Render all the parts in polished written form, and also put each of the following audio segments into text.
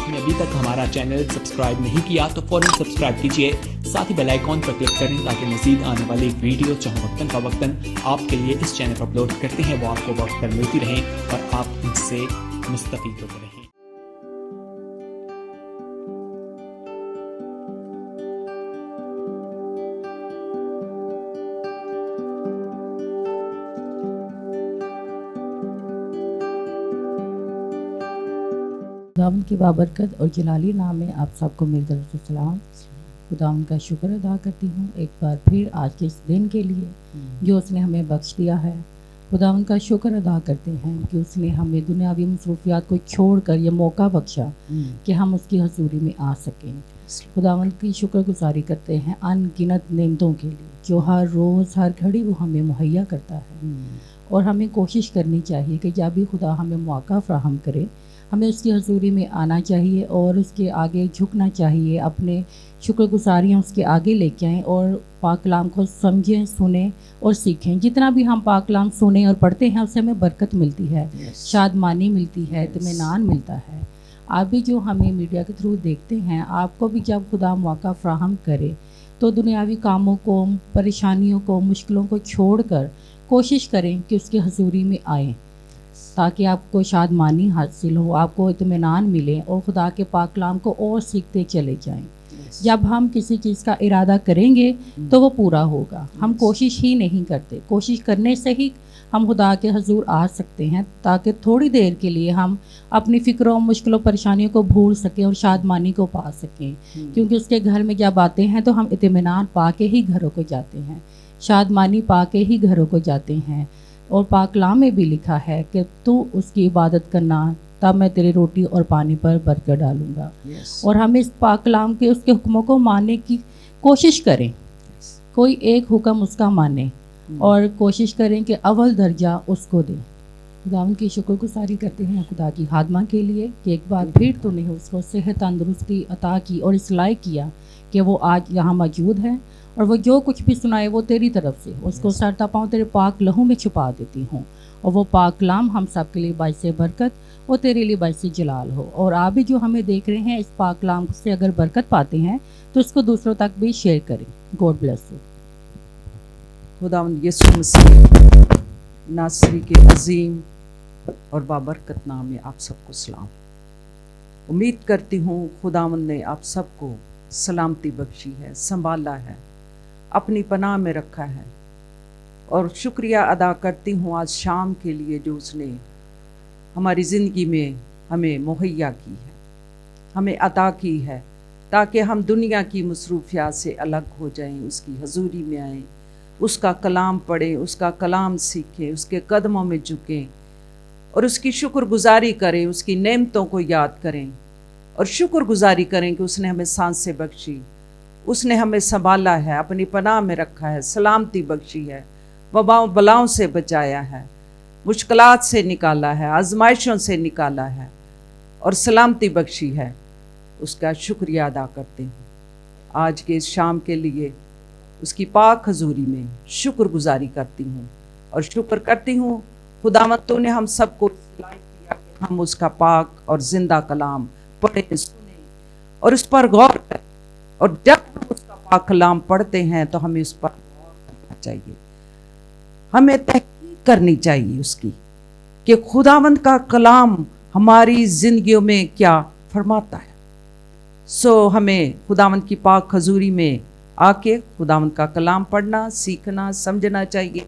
आपने अभी तक हमारा चैनल सब्सक्राइब नहीं किया तो फौरन सब्सक्राइब कीजिए, साथ ही बेल आइकॉन पर क्लिक करें ताकि मज़ीद आने वाली वीडियो चाहे वक्तन फवक्तन आपके लिए इस चैनल पर अपलोड करते हैं वो आपको वक्त पर मिलती रहें और आप इनसे मुस्तफ़ीद होते रहें। खुदावंद की बाबरकत और जलाली नाम में आप सबको मेरी तरफ से सलाम। खुदावंद का शुक्र अदा करती हूँ एक बार फिर आज के इस दिन के लिए जो उसने हमें बख्श दिया है। खुदावंद का शुक्र अदा करते हैं कि उसने हमें दुनियावी मसरूफियात को छोड़कर ये मौका बख्शा कि हम उसकी हजूरी में आ सकें। खुदावंद की शुक्रगुजारी करते हैं अनगिनत नेमतों के लिए जो हर रोज़ हर घड़ी वो हमें मुहैया करता है। और हमें कोशिश करनी चाहिए कि जब भी खुदा हमें मौका फ़राहम करे हमें उसकी हजूरी में आना चाहिए और उसके आगे झुकना चाहिए, अपने शुक्रगुजारियाँ उसके आगे लेके आएँ और पाक कलाम को समझें, सुनें और सीखें। जितना भी हम पाक कलाम सुने और पढ़ते हैं उससे हमें बरकत मिलती है, शादमानी मिलती है, इत्मीनान मिलता है। आप भी जो हमें मीडिया के थ्रू देखते हैं, आपको भी जब खुदा मौका फ़राहम करे तो दुनियावी कामों को, परेशानियों को, मुश्किलों को छोड़कर कोशिश करें कि उसकी हजूरी में आएँ ताकि आपको शादमानी हासिल हो, आपको इत्मीनान मिले और खुदा के पाक कलाम को और सीखते चले जाएं। जब हम किसी चीज़ का इरादा करेंगे तो वो पूरा होगा। हम कोशिश ही नहीं करते, कोशिश करने से ही हम खुदा के हजूर आ सकते हैं ताकि थोड़ी देर के लिए हम अपनी फ़िक्रों, मुश्किलों, परेशानियों को भूल सकें और शादमानी को पा सकें। क्योंकि उसके घर में जब आते हैं तो हम इत्मीनान पा के ही घरों को जाते हैं, शादमानी पा के ही घरों को जाते हैं। और पाक कलाम में भी लिखा है कि तू उसकी इबादत करना तब मैं तेरी रोटी और पानी पर बरकत डालूँगा। और हम इस पाक कलाम के उसके हुक्मों को मानने की कोशिश करें, कोई एक हुक्म उसका माने और कोशिश करें कि अव्वल दर्जा उसको दें। खुदा उनकी शुक्रगुजारी करते हैं खुदा की खादमा के लिए कि एक बार फिर तूने उसको सेहत तंदुरुस्ती अता की और इस लायक किया कि वो आज यहाँ मौजूद है और वो जो कुछ भी सुनाए वो तेरी तरफ से, उसको सरता पाँव तेरे पाक लहू में छुपा देती हूँ। और वो पाक कलाम हम सब के लिए बाइस बरकत और तेरे लिए बाइस जलाल हो। और आप भी जो हमें देख रहे हैं इस पाक कलाम से अगर बरकत पाते हैं तो इसको दूसरों तक भी शेयर करें। God bless you. खुदावंद यीशु मसीह नासरी के अजीम और बाबरकत नाम में आप सबको सलाम। उम्मीद करती हूँ खुदावंद ने आप सबको सलामती बख्शी है, संभाला है, अपनी पनाह में रखा है। और शुक्रिया अदा करती हूँ आज शाम के लिए जो उसने हमारी ज़िंदगी में हमें मुहैया की है, हमें अता की है ताकि हम दुनिया की मसरूफियात से अलग हो जाएं, उसकी हजूरी में आएं, उसका कलाम पढ़ें, उसका कलाम सीखें, उसके कदमों में झुकें और उसकी शुक्रगुजारी करें, उसकी नेमतों को याद करें और शुक्रगुजारी करें कि उसने हमें सांसें बख्शी, उसने हमें संभाला है, अपनी पनाह में रखा है, सलामती बख्शी है, वबाओं बलाओं से बचाया है, मुश्किलात से निकाला है, आजमाइशों से निकाला है और सलामती बख्शी है। उसका शुक्रिया अदा करते हैं आज के इस शाम के लिए। उसकी पाक हजूरी में शुक्रगुजारी करती हूँ और शुक्र करती हूँ खुदावंद तूने हम सबको किया कि हम उसका पाक और जिंदा कलाम पढ़ें, सुने और उस पर गौर करें। और जब हम उसका पाक कलाम पढ़ते हैं तो हमें उस पर गौर करना चाहिए, हमें तहकीक करनी चाहिए उसकी कि खुदावंद का कलाम हमारी जिंदगियों में क्या फरमाता है। सो हमें खुदावंद की पाक हजूरी में आके खुदावंद का कलाम पढ़ना, सीखना, समझना चाहिए।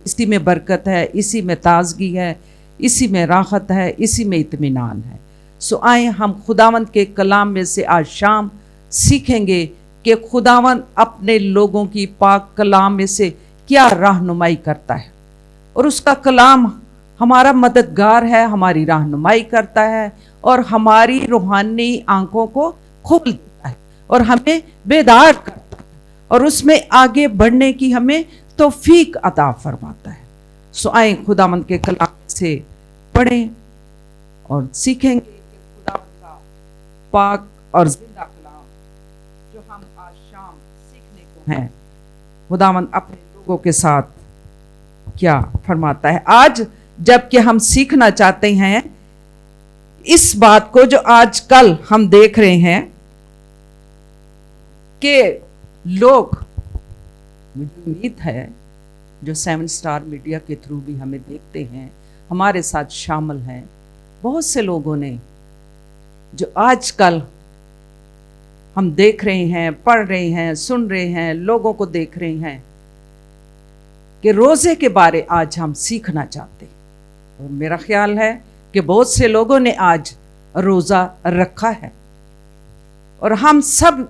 इसी में बरकत है, इसी में ताजगी है, इसी में राहत है, इसी में इत्मीनान है। सो आए हम खुदावंद के कलाम में से आज शाम सीखेंगे कि खुदावंद अपने लोगों की पाक कलाम में से क्या रहनुमाई करता है। और उसका कलाम हमारा मददगार है, हमारी रहनुमाई करता है और हमारी रूहानी आंखों को खोल देता है और हमें बेदार करता है और उसमें आगे बढ़ने की हमें तौफीक अता फरमाता है। सो आए खुदावंद के कलाम से पढ़ें और सीखेंगे कि खुदावंद का पाक और जिंदा कलाम जो हम आज शाम सीखने को हैं, खुदावंद अपने लोगों के साथ क्या फरमाता है। आज जबकि हम सीखना चाहते हैं इस बात को जो आज कल हम देख रहे हैं कि लोग, मुझे उम्मीद है जो 7 स्टार मीडिया के थ्रू भी हमें देखते हैं, हमारे साथ शामिल हैं, बहुत से लोगों ने जो आजकल हम देख रहे हैं, पढ़ रहे हैं, सुन रहे हैं, लोगों को देख रहे हैं कि रोज़े के बारे आज हम सीखना चाहते हैं। और मेरा ख्याल है कि बहुत से लोगों ने आज रोज़ा रखा है और हम सब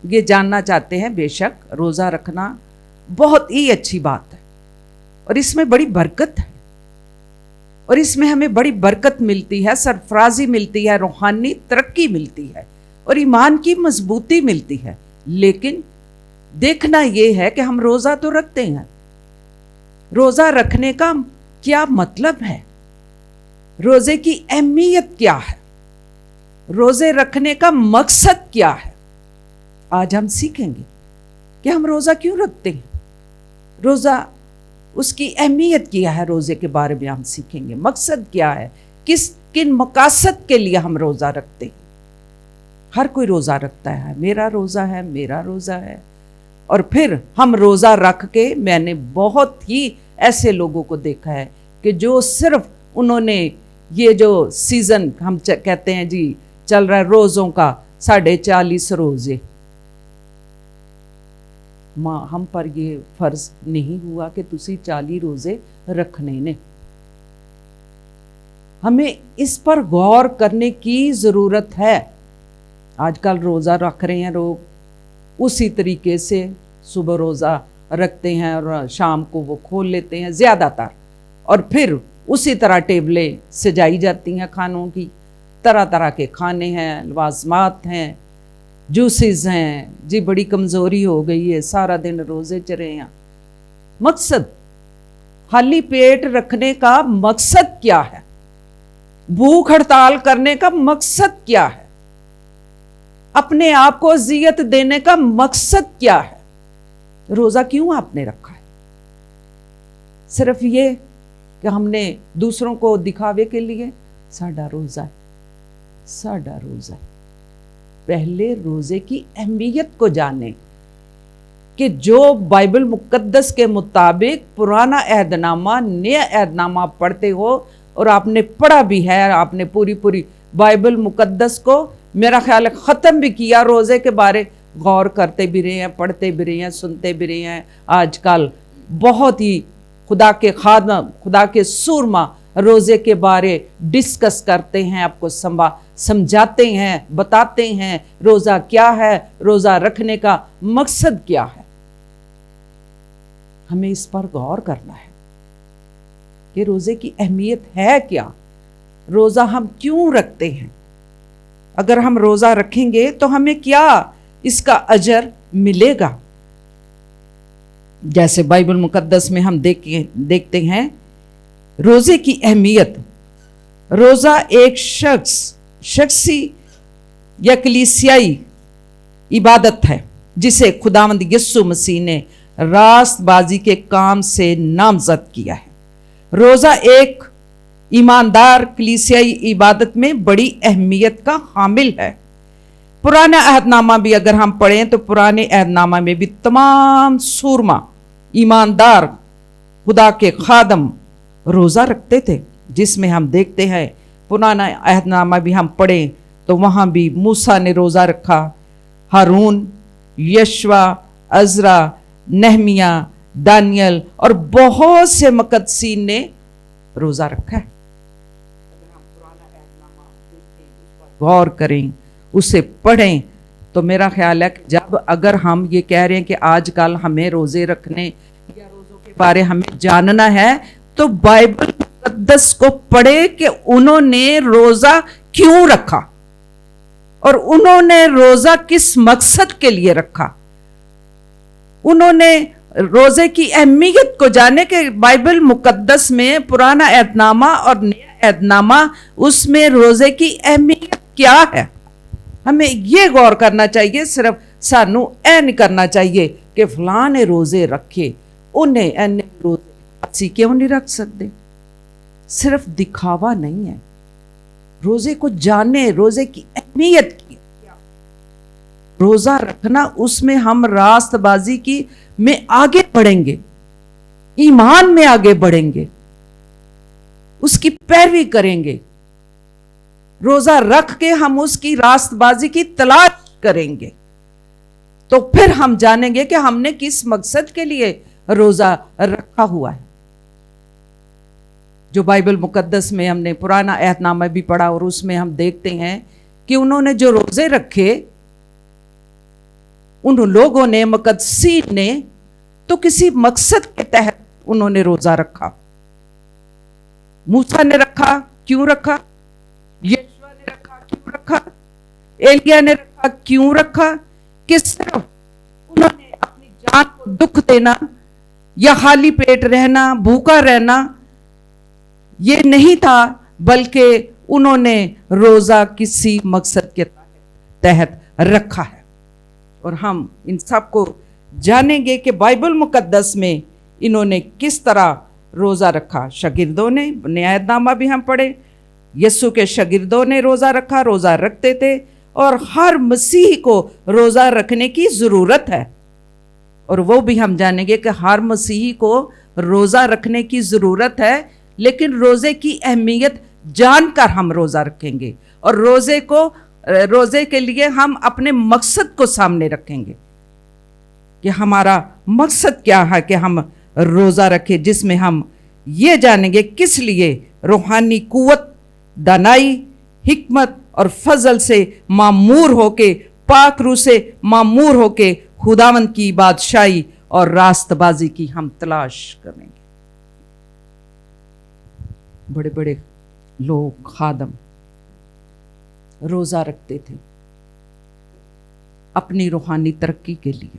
ये जानना चाहते हैं। बेशक रोज़ा रखना बहुत ही अच्छी बात है और इसमें बड़ी बरकत है और इसमें हमें बड़ी बरकत मिलती है, सरफराजी मिलती है, रूहानी तरक्की मिलती है और ईमान की मजबूती मिलती है। लेकिन देखना ये है कि हम रोज़ा तो रखते हैं, रोज़ा रखने का क्या मतलब है, रोज़े की अहमियत क्या है, रोज़े रखने का मकसद क्या है। आज हम सीखेंगे कि हम रोज़ा क्यों रखते हैं, रोज़ा उसकी अहमियत क्या है, रोज़े के बारे में हम सीखेंगे, मकसद क्या है, किन मकासद के लिए हम रोज़ा रखते हैं। हर कोई रोज़ा रखता है, मेरा रोज़ा है, मेरा रोज़ा है। और फिर हम रोज़ा रख के, मैंने बहुत ही ऐसे लोगों को देखा है कि जो सिर्फ उन्होंने ये जो सीज़न हम कहते हैं जी चल रहा है रोज़ों का, 40.5 रोज़े, माँ हम पर ये फर्ज नहीं हुआ कि तुसी 40 रोज़े रखने ने। हमें इस पर गौर करने की ज़रूरत है। आजकल रोज़ा रख रहे हैं लोग, उसी तरीके से सुबह रोज़ा रखते हैं और शाम को वो खोल लेते हैं ज़्यादातर, और फिर उसी तरह टेबलें सजाई जाती हैं खानों की, तरह तरह के खाने हैं, लवाजमात हैं, जूसेस हैं जी। बड़ी कमज़ोरी हो गई है, सारा दिन रोज़े चरे हैं। मकसद, खाली पेट रखने का मकसद क्या है, भूख हड़ताल करने का मकसद क्या है, अपने आप को अज़ियत देने का मकसद क्या है, रोज़ा क्यों आपने रखा है? सिर्फ ये कि हमने दूसरों को दिखावे के लिए साडा रोज़ा है, साडा रोज़ा है। पहले रोज़े की अहमियत को जानें कि जो बाइबल मुकद्दस के मुताबिक पुराना अहदनामा, नया अहदनामा पढ़ते हो, और आपने पढ़ा भी है, आपने पूरी बाइबल मुकद्दस को मेरा ख्याल है ख़त्म भी किया, रोज़े के बारे गौर करते भी रहे हैं, पढ़ते भी रहे हैं, सुनते भी रहे हैं। आजकल बहुत ही खुदा के खादम, खुदा के सूरमा रोज़े के बारे डिस्कस करते हैं, आपको समझाते हैं, बताते हैं रोज़ा क्या है, रोज़ा रखने का मकसद क्या है। हमें इस पर गौर करना है कि रोज़े की अहमियत है क्या, रोज़ा हम क्यों रखते हैं, अगर हम रोज़ा रखेंगे तो हमें क्या इसका अजर मिलेगा। जैसे बाइबल मुकद्दस में हम देखते हैं रोज़े की अहमियत। रोज़ा एक शख्सी या कलीसियाई इबादत है जिसे खुदावंद यीशु मसीह ने रास्तबाजी के काम से नामजद किया है। रोज़ा एक ईमानदार कलीसियाई इबादत में बड़ी अहमियत का हामिल है। पुराना अहदनामा भी अगर हम पढ़ें तो पुराने अहदनामा में भी तमाम सूरमा ईमानदार खुदा के खादम रोज़ा रखते थे, जिसमें हम देखते हैं पुराना अहदनामा भी हम पढ़ें तो वहाँ भी मूसा ने रोज़ा रखा, हारून, यशवा, अज़रा, नहमिया, दानियल और बहुत से मुक़द्दसीन ने रोज़ा रखा है। गौर करें, उसे पढ़ें तो मेरा ख्याल है कि जब अगर हम ये कह रहे हैं कि आजकल हमें रोज़े रखने या रोज़ों के बारे हमें जानना है, तो बाइबल मुक़द्दस को पढ़े कि उन्होंने रोज़ा क्यों रखा और उन्होंने रोज़ा किस मकसद के लिए रखा। उन्होंने रोज़े की अहमियत को जाने कि बाइबल मुक़द्दस में पुराना अहदनामा और नया अहदनामा, उसमें रोज़े की अहमियत क्या है। हमें ये गौर करना चाहिए, सिर्फ सानू ऐ नहीं करना चाहिए कि फलां ने रोज़े रखे, उन्हें ऐने रोज़े क्यों नहीं रख सकते। सिर्फ दिखावा नहीं है, روزے کو جانے، روزے کی اہمیت کی. روزہ رکھنا، اس میں ہم راست بازی کی میں آگے بڑھیں گے، ایمان میں آگے بڑھیں گے، اس کی پیروی کریں گے. روزہ رکھ کے ہم اس کی راست بازی کی تلاش کریں گے، تو پھر ہم جانیں گے کہ ہم نے کس مقصد کے لیے روزہ رکھا ہوا ہے. جو بائبل مقدس میں ہم نے پرانا عہد نامہ بھی پڑھا، اور اس میں ہم دیکھتے ہیں کہ انہوں نے جو روزے رکھے، ان لوگوں نے، مقدسین نے، تو کسی مقصد کے تحت انہوں نے روزہ رکھا. موسیٰ نے رکھا، کیوں رکھا؟ یشوع نے رکھا، کیوں رکھا؟ ایلیاہ نے رکھا، کیوں رکھا؟ کہ صرف انہوں نے اپنی جان کو دکھ دینا یا خالی پیٹ رہنا، بھوکا رہنا یہ نہیں تھا، بلکہ انہوں نے روزہ کسی مقصد کے تحت رکھا ہے. اور ہم ان سب کو جانیں گے کہ بائبل مقدس میں انہوں نے کس طرح روزہ رکھا. شاگردوں نے، نیا عہد نامہ بھی ہم پڑھے، یسوع کے شاگردوں نے روزہ رکھا، روزہ رکھتے تھے، اور ہر مسیحی کو روزہ رکھنے کی ضرورت ہے. اور وہ بھی ہم جانیں گے کہ ہر مسیحی کو روزہ رکھنے کی ضرورت ہے، لیکن روزے کی اہمیت جان کر ہم روزہ رکھیں گے، اور روزے کے لیے ہم اپنے مقصد کو سامنے رکھیں گے کہ ہمارا مقصد کیا ہے کہ ہم روزہ رکھیں، جس میں ہم یہ جانیں گے کس لیے روحانی قوت، دانائی، حکمت اور فضل سے معمور ہو کے، پاک روح سے معمور ہو کے خداوند کی بادشاہی اور راست بازی کی ہم تلاش کریں گے. بڑے بڑے لوگ، خادم روزہ رکھتے تھے اپنی روحانی ترقی کے لیے،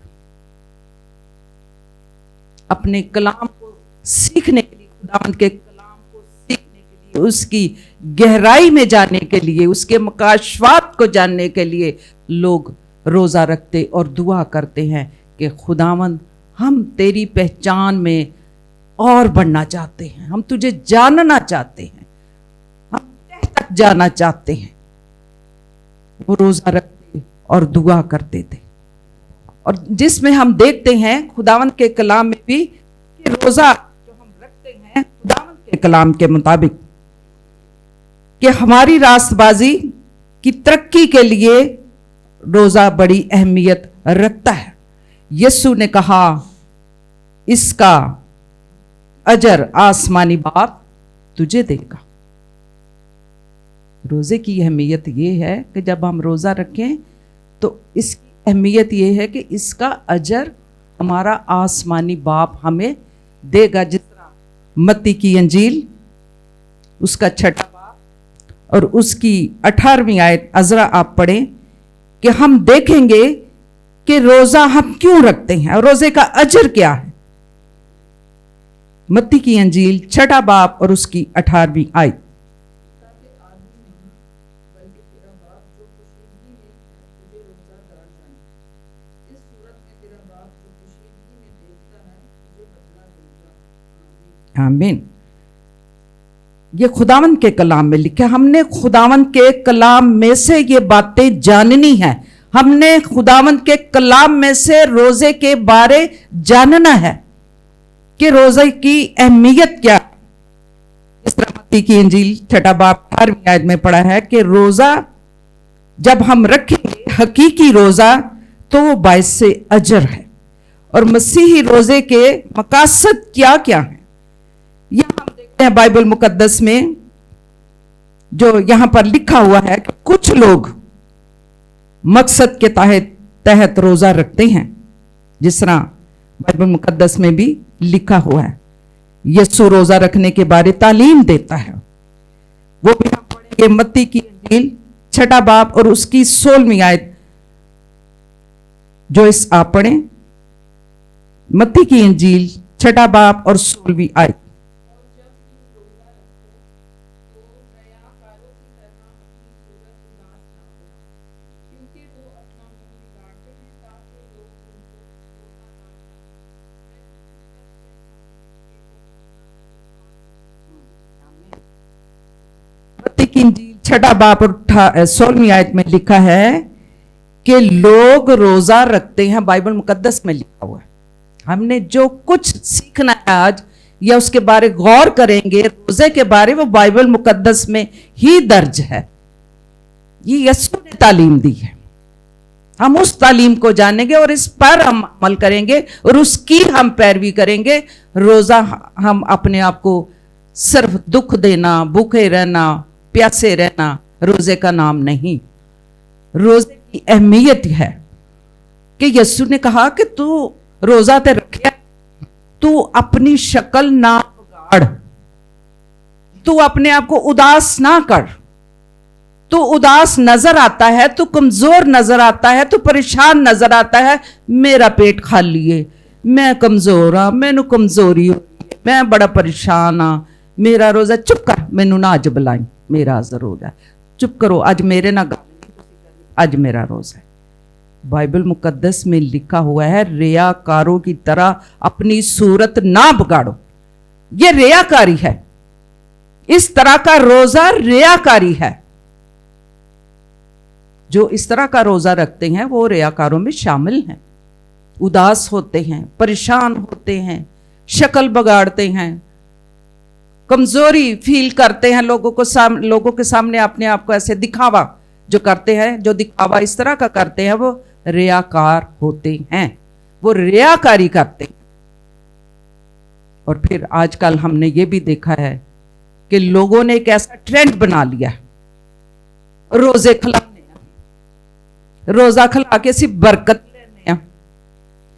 اپنے کلام کو سیکھنے کے لیے، خداوند کے کلام کو سیکھنے کے لیے، اس کی گہرائی میں جانے کے لیے، اس کے مکاشفات کو جاننے کے لیے لوگ روزہ رکھتے اور دعا کرتے ہیں کہ خداوند ہم تیری پہچان میں اور بڑھنا چاہتے ہیں، ہم تجھے جاننا چاہتے ہیں، ہم تہ تک جانا چاہتے ہیں. وہ روزہ رکھتے اور دعا کرتے تھے، اور جس میں ہم دیکھتے ہیں خداوند کے کلام میں بھی کہ روزہ جو ہم رکھتے ہیں خداوند کے کلام کے مطابق، کہ ہماری راست بازی کی ترقی کے لیے روزہ بڑی اہمیت رکھتا ہے. یسوع نے کہا اس کا اجر آسمانی باپ تجھے دے گا. روزے کی اہمیت یہ ہے کہ جب ہم روزہ رکھیں تو اس کی اہمیت یہ ہے کہ اس کا اجر ہمارا آسمانی باپ ہمیں دے گا. جس طرح متی کی انجیل اس کا 6 باب اور اس کی 18ویں آیت عذرا آپ پڑھیں کہ ہم دیکھیں گے کہ روزہ ہم کیوں رکھتے ہیں اور روزے کا اجر کیا ہے. متی کی انجیل 6 باب اور اس کی 18ویں آیت. آمین. یہ خداوند کے کلام میں لکھا، ہم نے خداوند کے کلام میں سے یہ باتیں جاننی ہیں، ہم نے خداوند کے کلام میں سے روزے کے بارے جاننا ہے کہ روزے کی اہمیت کیا. اس طرح متی کی انجیل 6 باب 18ویں آیت میں پڑھا ہے کہ روزہ جب ہم رکھیں گے حقیقی روزہ تو وہ باعث اجر ہے. اور مسیحی روزے کے مقاصد کیا کیا ہیں یہاں ہم دیکھتے ہیں بائبل مقدس میں، جو یہاں پر لکھا ہوا ہے کہ کچھ لوگ مقصد کے تحت روزہ رکھتے ہیں، جس طرح بائبل مقدس میں بھی لکھا ہوا ہے. یسوع روزہ رکھنے کے بارے تعلیم دیتا ہے، وہ بھی ہم پڑھیں گے متی کی انجیل 6 باب اور اس کی 16ویں آیت. جو اس آپ پڑھیں متی کی انجیل 6 باب اور 16ویں آیت. متی کی انجیل छठा बाब और 16वीं आयत में लिखा है कि लोग रोजा रखते हैं, बाइबल मुकद्दस में लिखा हुआ है। हमने जो कुछ सीखना है आज या उसके बारे गौर करेंगे, रोजे के बारे, वो बाइबल मुकद्दस में ही दर्ज है। ये यीशु ने तालीम दी है, हम उस तालीम को जानेंगे और इस पर हम अमल करेंगे और उसकी हम पैरवी करेंगे। रोजा हम अपने आप को सिर्फ दुख देना, भूखे रहना, प्यासे रहना रोजे का नाम नहीं। रोजे की अहमियत है कि यीशु ने कहा कि तू रोजा ते रखे, तू अपनी शक्ल ना बिगाड़, तू अपने आप को उदास ना कर। तू उदास नजर आता है, तू कमजोर नजर आता है, तू परेशान नजर आता है, मेरा पेट खाली है, मैं कमजोर हाँ, मैनू कमजोरी हो, मैं बड़ा परेशान हाँ, मेरा रोजा, चुप कर, मैनू ना अज बुलाई, मेरा अज रोजा है, चुप करो, अज मेरे ना, अज मेरा रोजा है। बाइबल मुकद्दस में लिखा हुआ है रियाकारों की तरह अपनी सूरत ना बिगाड़ो। ये रियाकारी है, इस तरह का रोजा रियाकारी है। जो इस तरह का रोजा रखते हैं वो रियाकारों में शामिल हैं, उदास होते हैं, परेशान होते हैं, शक्ल बगाड़ते हैं, कमजोरी फील करते हैं, लोगों के सामने अपने आप को ऐसे दिखावा जो करते हैं, जो दिखावा इस तरह का करते हैं, वो रियाकार होते हैं, वो रियाकारी करते हैं। और फिर आजकल हमने ये भी देखा है कि लोगों ने एक ऐसा ट्रेंड बना लिया, रोजे खिलाने, रोजा खिला के सिर्फ बरकत लेने।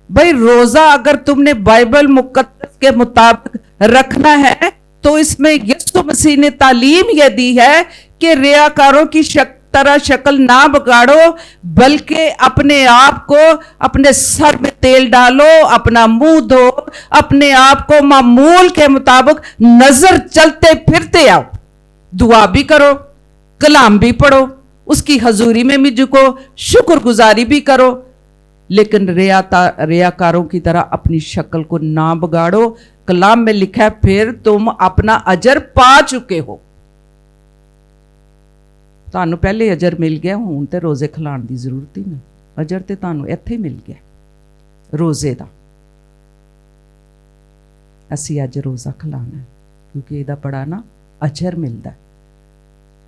भाई रोजा अगर तुमने बाइबल मुकद्दस के मुताबिक रखना है तो इसमें यीशु मसीह ने तालीम यह दी है कि रियाकारों की तरह शक्ल ना बिगाड़ो, बल्कि अपने आप को, अपने सर में तेल डालो, अपना मुंह धो, अपने आप को मामूल के मुताबिक नजर चलते फिरते आओ, दुआ भी करो, कलाम भी पढ़ो, उसकी हजूरी में भी झुको, शुक्रगुजारी भी करो, लेकिन रियाकारों की तरह अपनी शक्ल को ना बिगाड़ो। कलाम में लिखा है फिर तुम अपना अजर पा चुके हो। ਤੁਹਾਨੂੰ ਪਹਿਲੇ ਅਜਰ ਮਿਲ ਗਿਆ, ਹੁਣ ਤੇ ਰੋਜ਼ੇ ਖਿਲਾਉਣ ਦੀ ਜ਼ਰੂਰਤ ਹੀ ਨਹੀਂ, ਅਜਰ ਤੇ ਤੁਹਾਨੂੰ ਇੱਥੇ ਮਿਲ ਗਿਆ ਰੋਜ਼ੇ ਦਾ। ਅਸੀਂ ਅੱਜ ਰੋਜ਼ਾ ਖਿਲਾਉਣਾ ਹੈ ਕਿਉਂਕਿ ਇਹਦਾ ਬੜਾ ਨਾ ਅਜਰ ਮਿਲਦਾ।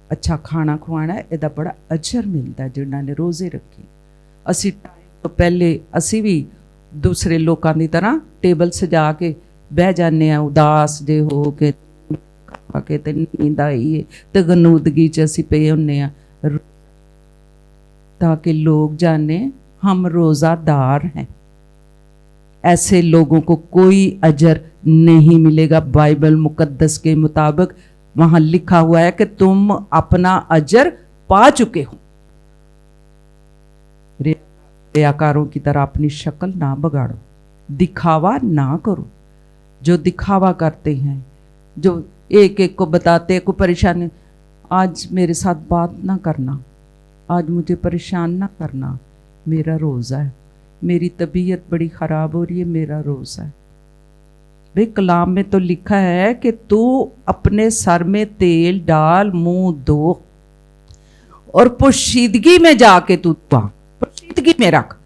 ਅੱਛਾ ਖਾਣਾ ਖਵਾਉਣਾ, ਇਹਦਾ ਬੜਾ ਅਜਰ ਮਿਲਦਾ ਜਿਨ੍ਹਾਂ ਨੇ ਰੋਜ਼ੇ ਰੱਖੇ। ਅਸੀਂ ਟਾਈਮ ਤੋਂ ਪਹਿਲੇ ਅਸੀਂ ਵੀ ਦੂਸਰੇ ਲੋਕਾਂ ਦੀ ਤਰ੍ਹਾਂ ਟੇਬਲ ਸਜਾ ਕੇ ਬਹਿ ਜਾਂਦੇ ਆ, ਉਦਾਸ ਜੇ ਹੋ ਕੇ के ते नींद आई है ते गनूदगी च असी पे होने आ, ताकि लोग जाने हम रोजादार हैं। ऐसे लोगों को कोई अजर नहीं मिलेगा। बाइबल मुकद्दस के मुताबिक वहां लिखा हुआ है कि तुम अपना अजर पा चुके हो। रियाकारों की तरह अपनी शक्ल ना बिगाड़ो, दिखावा ना करो। जो दिखावा करते हैं, जो एक एक को बताते, कोई परेशानी, आज मेरे साथ बात ना करना, आज मुझे परेशान ना करना, मेरा रोज़ा है, मेरी तबीयत बड़ी ख़राब हो रही है, मेरा रोज़ा है। भाई कलाम में तो लिखा है कि तू अपने सर में तेल डाल, मुंह धो और पोशीदगी में जाके तू पोशीदगी में रख।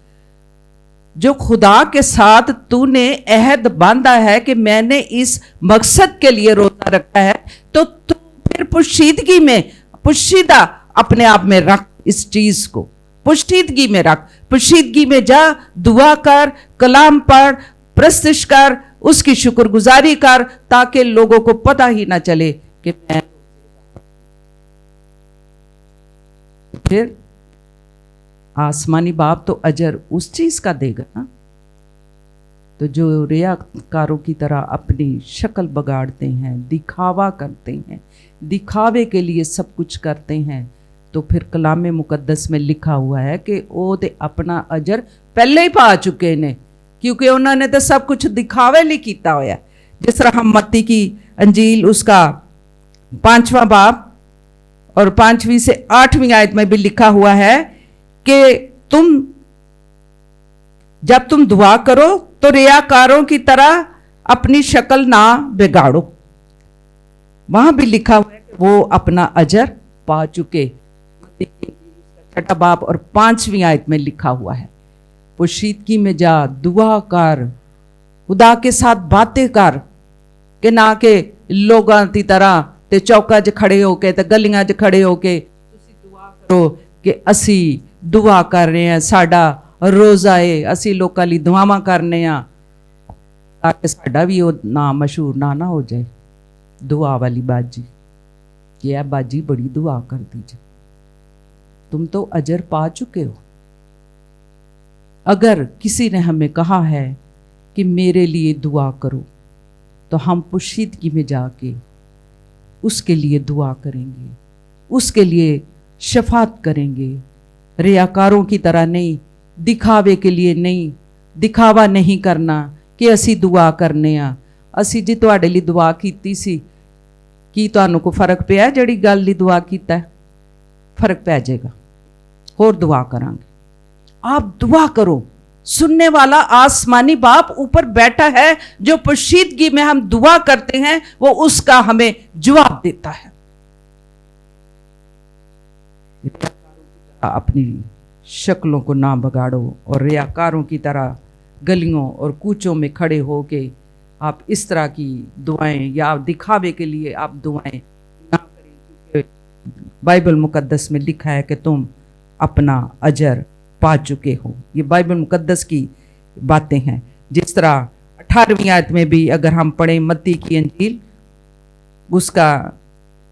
जो खुदा के साथ तूने अहद बांधा है कि मैंने इस मकसद के लिए रोजा रखा है, तो तू फिर पोशीदगी में, पोशीदा अपने आप में रख, इस चीज को पोशीदगी में रख। पोशीदगी में जा, दुआ कर, कलाम पढ़, प्रस्तुत कर, उसकी शुक्रगुजारी कर, ताकि लोगों को पता ही ना चले कि मैं। फिर आसमानी बाप तो अजर उस चीज का देगा ना। तो जो रियाकारों की तरह अपनी शक्ल बगाड़ते हैं, दिखावा करते हैं, दिखावे के लिए सब कुछ करते हैं, तो फिर कलाम मुकद्दस में लिखा हुआ है कि वो ते अपना अजर पहले ही पा चुके ने, क्योंकि उन्होंने तो सब कुछ दिखावे लिए किया होया। जिस तरह हम मत्ती की अंजील उसका 5वां बाब और 5वीं से 8वीं आयत में भी लिखा हुआ है कि जब तुम दुआ करो तो रियाकारों की तरह अपनी शक्ल ना बिगाड़ो। वहां भी लिखा हुआ है कि वो अपना अजर पा चुके। छठा बाब और 5वीं आयत में लिखा हुआ है, पोशीदगी में जा, दुआ कर, खुदा के साथ बातें कर, कि ना कि लोगों की तरह ते चौका च खड़े होके ते गलियां च खड़े होके तुसी दुआ करो कि असी दुआ कर रहे हैं, साडा रोज़ा है, असी लोकां लई दुआवां करने आ, ताकि साडा भी वो नाम मशहूर ना हो जाए। दुआ वाली बाजी, ये बाजी बड़ी दुआ कर दीजिए, तुम तो अजर पा चुके हो। अगर किसी ने हमें कहा है कि मेरे लिए दुआ करो, तो हम पोशीदगी में जाके उसके लिए दुआ करेंगे, उसके लिए शफात करेंगे, रियाकारों की तरह नहीं, दिखावे के लिए नहीं, दिखावा नहीं करना कि असी दुआ करने आ। असी जी तुहाडे लिए दुआ कीती सी, की तुहानू को फर्क पिया जिहड़ी गल दी दुआ कीता है? फर्क पै जाएगा, होर दुआ करांगे। आप दुआ करो, सुनने वाला आसमानी बाप ऊपर बैठा है, जो पोशीदगी में हम दुआ करते हैं वो उसका हमें जवाब देता है। अपनी शक्लों को ना बगाड़ो और रियाकारों की तरह गलियों और कूचों में खड़े होके आप इस तरह की दुआएं या दिखावे के लिए आप दुआएं ना करें, क्योंकि बाइबल मुकद्दस में लिखा है कि तुम अपना अजर पा चुके हो। ये बाइबल मुकद्दस की बातें हैं। जिस तरह 18वीं आयत में भी अगर हम पढ़ें मत्ती की अंजील, उसका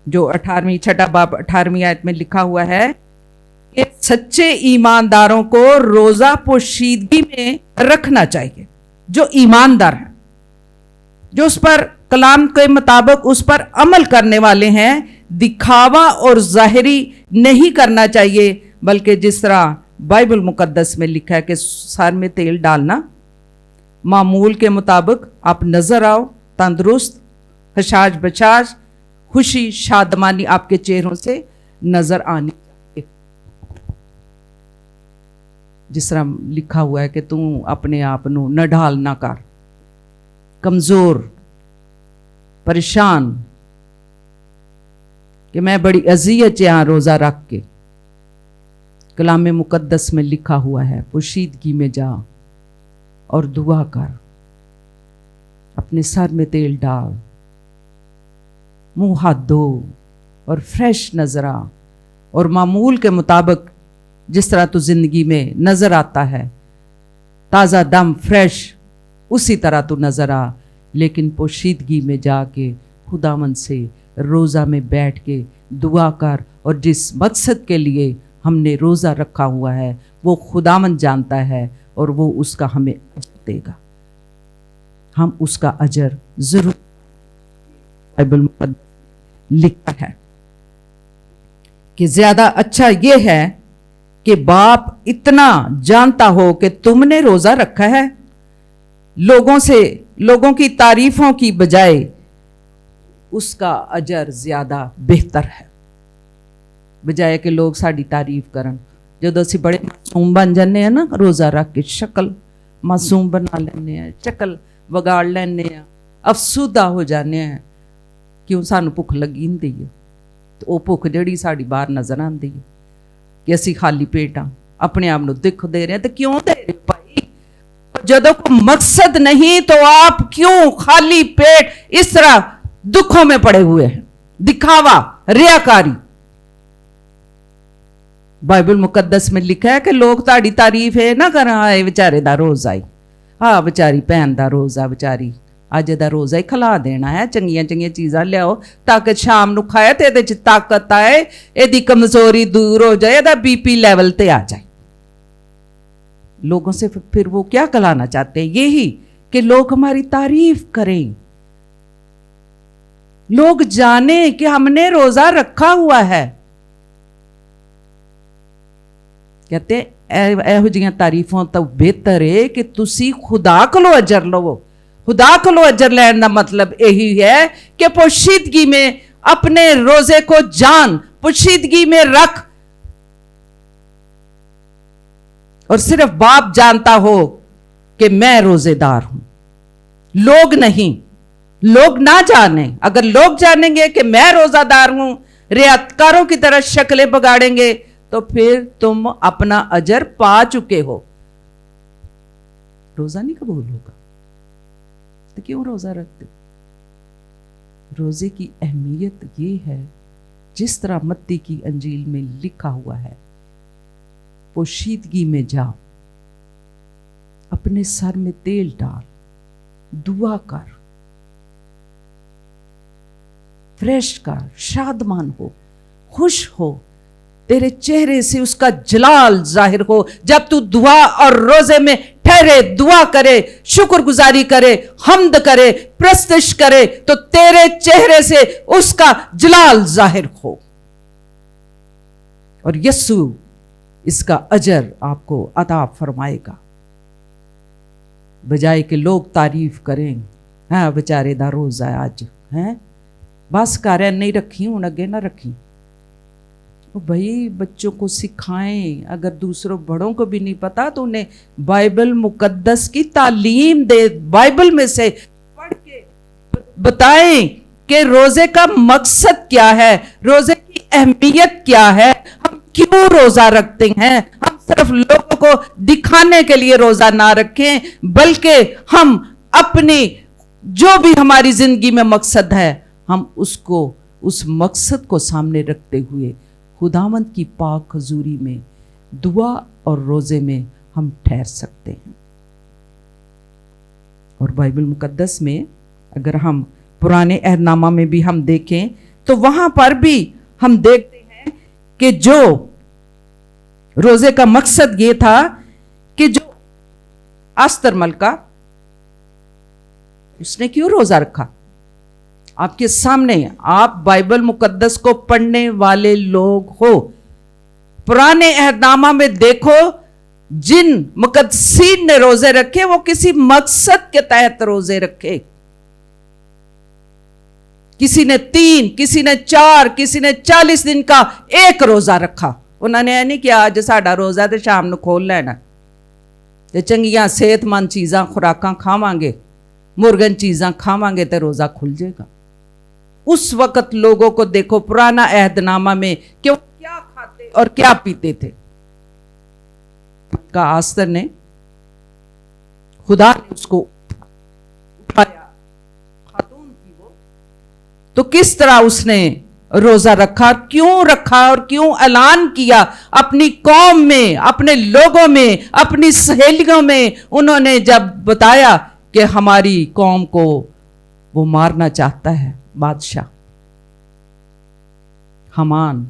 जो 18वीं छठा बाब 18वीं आयत में लिखा हुआ है कि सच्चे ईमानदारों को रोजा पोशीदगी में रखना चाहिए। जो ईमानदार हैं, जो उस पर कलाम के मुताबिक उस पर अमल करने वाले हैं, दिखावा और जाहिरी नहीं करना चाहिए, बल्कि जिस तरह बाइबल मुकद्दस में लिखा है कि सर में तेल डालना, मामूल के मुताबिक आप नजर आओ तंदुरुस्त, हशाज बचाज, खुशी शादमानी आपके चेहरों से नजर आनी चाहिए। जिस तरह लिखा हुआ है कि तू अपने आप नू नढाल ना कर, कमजोर, परेशान, कि मैं बड़ी अजियत च हां रोजा रख के। कलाम मुकद्दस में लिखा हुआ है, पोशीदगी में जा और दुआ कर, अपने सर में तेल डाल, मुंह हाथ धो और फ्रेश नजर आ, और मामूल के मुताबिक जिस तरह तू जिंदगी में नजर आता है, ताज़ा दम फ्रेश, उसी तरह तू नजर आ। लेकिन पोशीदगी में जाके खुदावंद से रोज़ा में बैठ के दुआ कर, और जिस मकसद के लिए हमने रोज़ा रखा हुआ है वो खुदावंद जानता है, और वो उसका हमें अजर देगा। हम उसका अजर जरूर, बाइबल में लिखा है कि ज्यादा अच्छा ये है कि बाप इतना जानता हो कि तुमने रोजा रखा है, लोगों की तारीफों की बजाय उसका अजर ज्यादा बेहतर है। बजाय कि लोग साड़ी तारीफ करन, जदों असीं बड़े मासूम बन जाने हैं ना, रोजा रख के शक्ल मासूम बना लेने हैं, शक्ल बगाड़ लेने हैं, अफसुदा हो जाने हैं, क्यों सानू भुख लगी हुंदी है, तो वो भुख जिहड़ी साड़ी बाहर नजर आती है कि असीं खाली पेट हाँ, अपने आप नू दुख दे रहे हैं। तो क्यों दे रहे भाई? जदों कोई मकसद नहीं तो आप क्यों खाली पेट इस तरह दुखों में पड़े हुए हैं? दिखावा, रियाकारी। बाइबल मुकद्दस में लिखा है कि लोग ताड़ी तारीफ है ना कर, आए बेचारे दा रोज़ा ही, हाँ बेचारी भैन दा रोज़ा, बेचारी अज दा रोज़ा ही खिला देना है, चंगियां चंगियां चीज़ां लियाओ ताकि शाम नू खाए तो इहदे च ताकत आए, इहदी कमजोरी दूर हो जाए, इहदा बीपी लेवल ते आ जाए। लोगों से फिर वो क्या कहलाना चाहते हैं? यही कि लोग हमारी तारीफ करें, लोग जाने कि हमने रोज़ा रखा हुआ है। कहते एहो जिहियां तारीफों तो बेहतर है कि तुसी खुदा कोलों अजर लवो। खुदा कोलों अजर लैण दा मतलब यही है कि पोशीदगी में अपने रोजे को जान, पोशीदगी में रख, और सिर्फ बाप जानता हो कि मैं रोजेदार हूं, लोग नहीं। लोग ना जाने, अगर लोग जानेंगे कि मैं रोजादार हूं रियायतकारों की तरह शक्लें बगाड़ेंगे तो फिर तुम अपना अजर पा चुके हो। रोजा नहीं कबूल होगा तो क्यों रोजा रखते? रोजे की अहमियत ये है, जिस तरह मत्ती की अंजील में लिखा हुआ है, पोशीदगी में जा, अपने सर में तेल डाल, दुआ कर, फ्रेश कर, शादमान हो, खुश हो, तेरे चेहरे से उसका जलाल जाहिर हो। जब तू दुआ और रोजे में ठहरे, दुआ करे, शुक्रगुजारी करे, हम्द करे, प्रस्तश करे, तो तेरे चेहरे से उसका जलाल जाहिर हो और यस्सु इसका अजर आपको अता फरमाएगा। बजाय के लोग तारीफ करें, हाँ बेचारे दा रोजा आज है, बस कार्य नहीं रखी, हूं अगे ना रखी। तो भाई बच्चों को सिखाएं, अगर दूसरों बड़ों को भी नहीं पता तो उन्हें बाइबल मुकद्दस की तालीम दे, बाइबल में से पढ़ के बताएं कि रोजे का मकसद क्या है, रोजे की अहमियत क्या है, हम क्यों रोजा रखते हैं। हम सिर्फ लोगों को दिखाने के लिए रोजा ना रखें, बल्कि हम अपनी जो भी हमारी जिंदगी में मकसद है, हम उसको, उस मकसद को सामने रखते हुए खुदावंद की पाक हजूरी में दुआ और रोजे में हम ठहर सकते हैं। और बाइबल मुकद्दस में अगर हम पुराने अहदनामा में भी हम देखें तो वहां पर भी हम देखते हैं कि जो रोजे का मकसद ये था कि जो आस्तर मलका, उसने क्यों रोजा रखा? आपके सामने, आप बाइबल मुकद्दस को पढ़ने वाले लोग हो, पुराने अहदनामा में देखो जिन मुकद्दसीन ने रोजे रखे वो किसी मकसद के तहत रोजे रखे। किसी ने 3, किसी ने 4, किसी ने 40 दिन का एक रोजा रखा। उन्होंने यह नहीं किया आज साडा रोजा तो शाम ਨੂੰ खोल लेना ते चंगियां सेहतमंद चीज़ां खुराकां खावांगे, मुर्गन चीज़ां खावांगे तो रोजा खुल जाएगा। उस वक्त लोगों को देखो पुराना अहदनामा में कि वो क्या खाते और क्या पीते थे। का आस्तर ने, खुदा ने उसको उठाया, खातून थी वो, तो किस तरह उसने रोजा रखा, क्यों रखा और क्यों ऐलान किया अपनी कौम में, अपने लोगों में, अपनी सहेलियों में। उन्होंने जब बताया कि हमारी कौम को वो मारना चाहता है बादशाह हमान,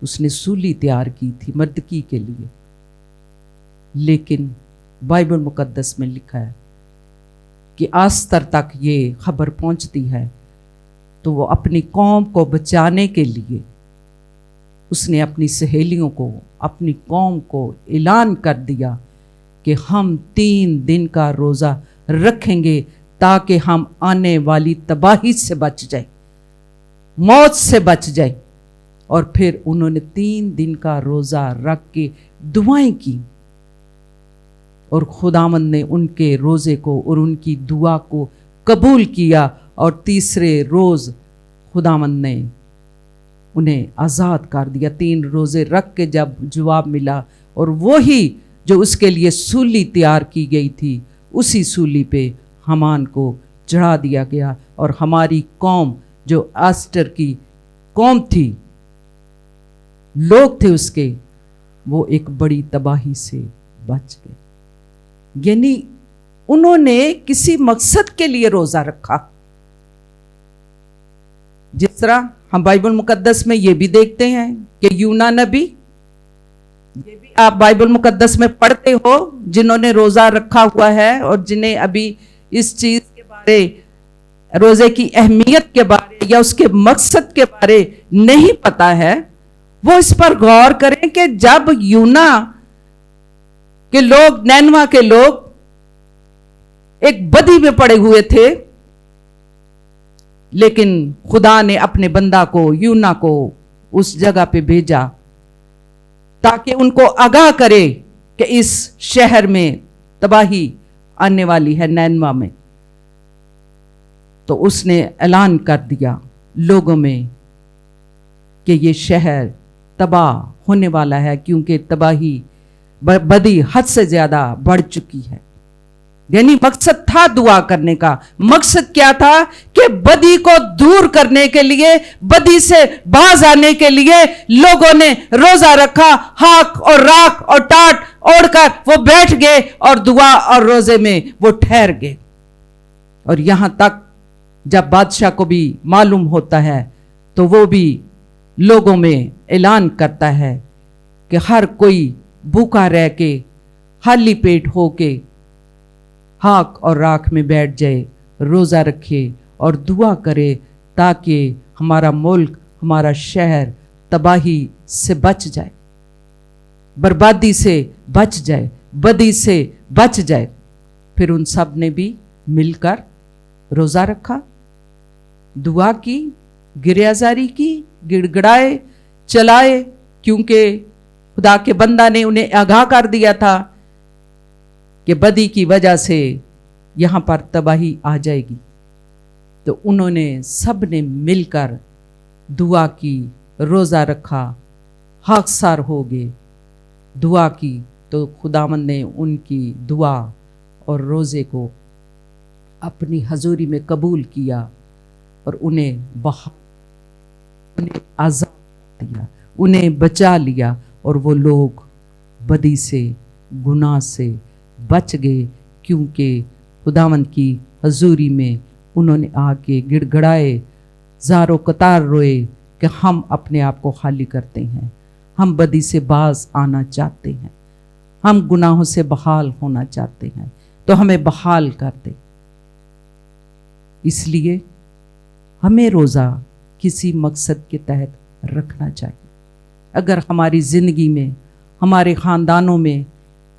उसने सूली तैयार की थी मर्दकी के लिए, लेकिन बाइबल मुकद्दस में लिखा है कि आस्तर तक ये खबर पहुंचती है तो वो अपनी कौम को बचाने के लिए उसने अपनी सहेलियों को, अपनी कौम को ऐलान कर दिया कि हम 3 दिन का रोज़ा रखेंगे ताकि हम आने वाली तबाही से बच जाए, मौत से बच जाए। और फिर उन्होंने 3 दिन का रोज़ा रख के दुआएं की और खुदावंद ने उनके रोज़े को और उनकी दुआ को कबूल किया। और तीसरे रोज़ खुदावंद ने उन्हें आज़ाद कर दिया। 3 रोज़े रख के जब जवाब मिला और वही जो उसके लिए सूली तैयार की गई थी, उसी सूली पे हमान को चढ़ा दिया गया। और हमारी कौम जो आस्टर की कौम थी, लोग थे उसके, वो एक बड़ी तबाही से बच गए। यानी उन्होंने किसी मकसद के लिए रोज़ा रखा। जिस तरह हम बाइबल मुकद्दस में ये भी देखते हैं कि यूना नबी, ये भी आप बाइबल मुकद्दस में पढ़ते हो, जिन्होंने रोज़ा रखा हुआ है और जिन्हें अभी इस चीज़ के बारे, रोज़े की अहमियत के बारे या उसके मकसद के बारे नहीं पता है, वो इस पर गौर करें कि जब यूना के लोग, नैनवा के लोग एक बदी में पड़े हुए थे, लेकिन खुदा ने अपने बंदा को, यूना को उस जगह पे भेजा ताकि उनको आगाह करे कि इस शहर में तबाही आने वाली है, नैनवा में। तो उसने ऐलान कर दिया लोगों में कि ये शहर तबाह होने वाला है, क्योंकि तबाही बदी हद से ज्यादा बढ़ चुकी है। यानी मकसद था दुआ करने का, मकसद क्या था कि बदी को दूर करने के लिए, बदी से बाज आने के लिए लोगों ने रोजा रखा, हाक और राख और टाट ओढ़कर वो बैठ गए और दुआ और रोजे में वो ठहर गए। और यहां तक जब बादशाह को भी मालूम होता है तो वो भी लोगों में ऐलान करता है कि हर कोई भूखा रह के खाली पेट होके हाक और राख में बैठ जाए, रोज़ा रखे और दुआ करे ताकि हमारा मुल्क, हमारा शहर तबाही से बच जाए, बर्बादी से बच जाए, बदी से बच जाए। फिर उन सब ने भी मिलकर रोज़ा रखा, दुआ की, गिरियाजारी की, गिड़गड़ाए, चलाए, क्योंकि खुदा के बंदा ने उन्हें आगाह कर दिया था कि बदी की वजह से यहाँ पर तबाही आ जाएगी। तो उन्होंने सब ने मिलकर दुआ की, रोज़ा रखा, खाकसार हो गए, दुआ की, तो खुदावंद ने उनकी दुआ और रोज़े को अपनी हजूरी में कबूल किया और उन्हें आज़ाद दिया, उन्हें बचा लिया और वो लोग बदी से, गुनाह से बच गए, क्योंकि खुदावंद की हजूरी में उन्होंने आके गिड़गड़ाए, ज़ारो कतार रोए कि हम अपने आप को खाली करते हैं, हम बदी से बाज आना चाहते हैं, हम गुनाहों से बहाल होना चाहते हैं, तो हमें बहाल कर दे। इसलिए हमें रोज़ा किसी मकसद के तहत रखना चाहिए। अगर हमारी ज़िंदगी में, हमारे ख़ानदानों में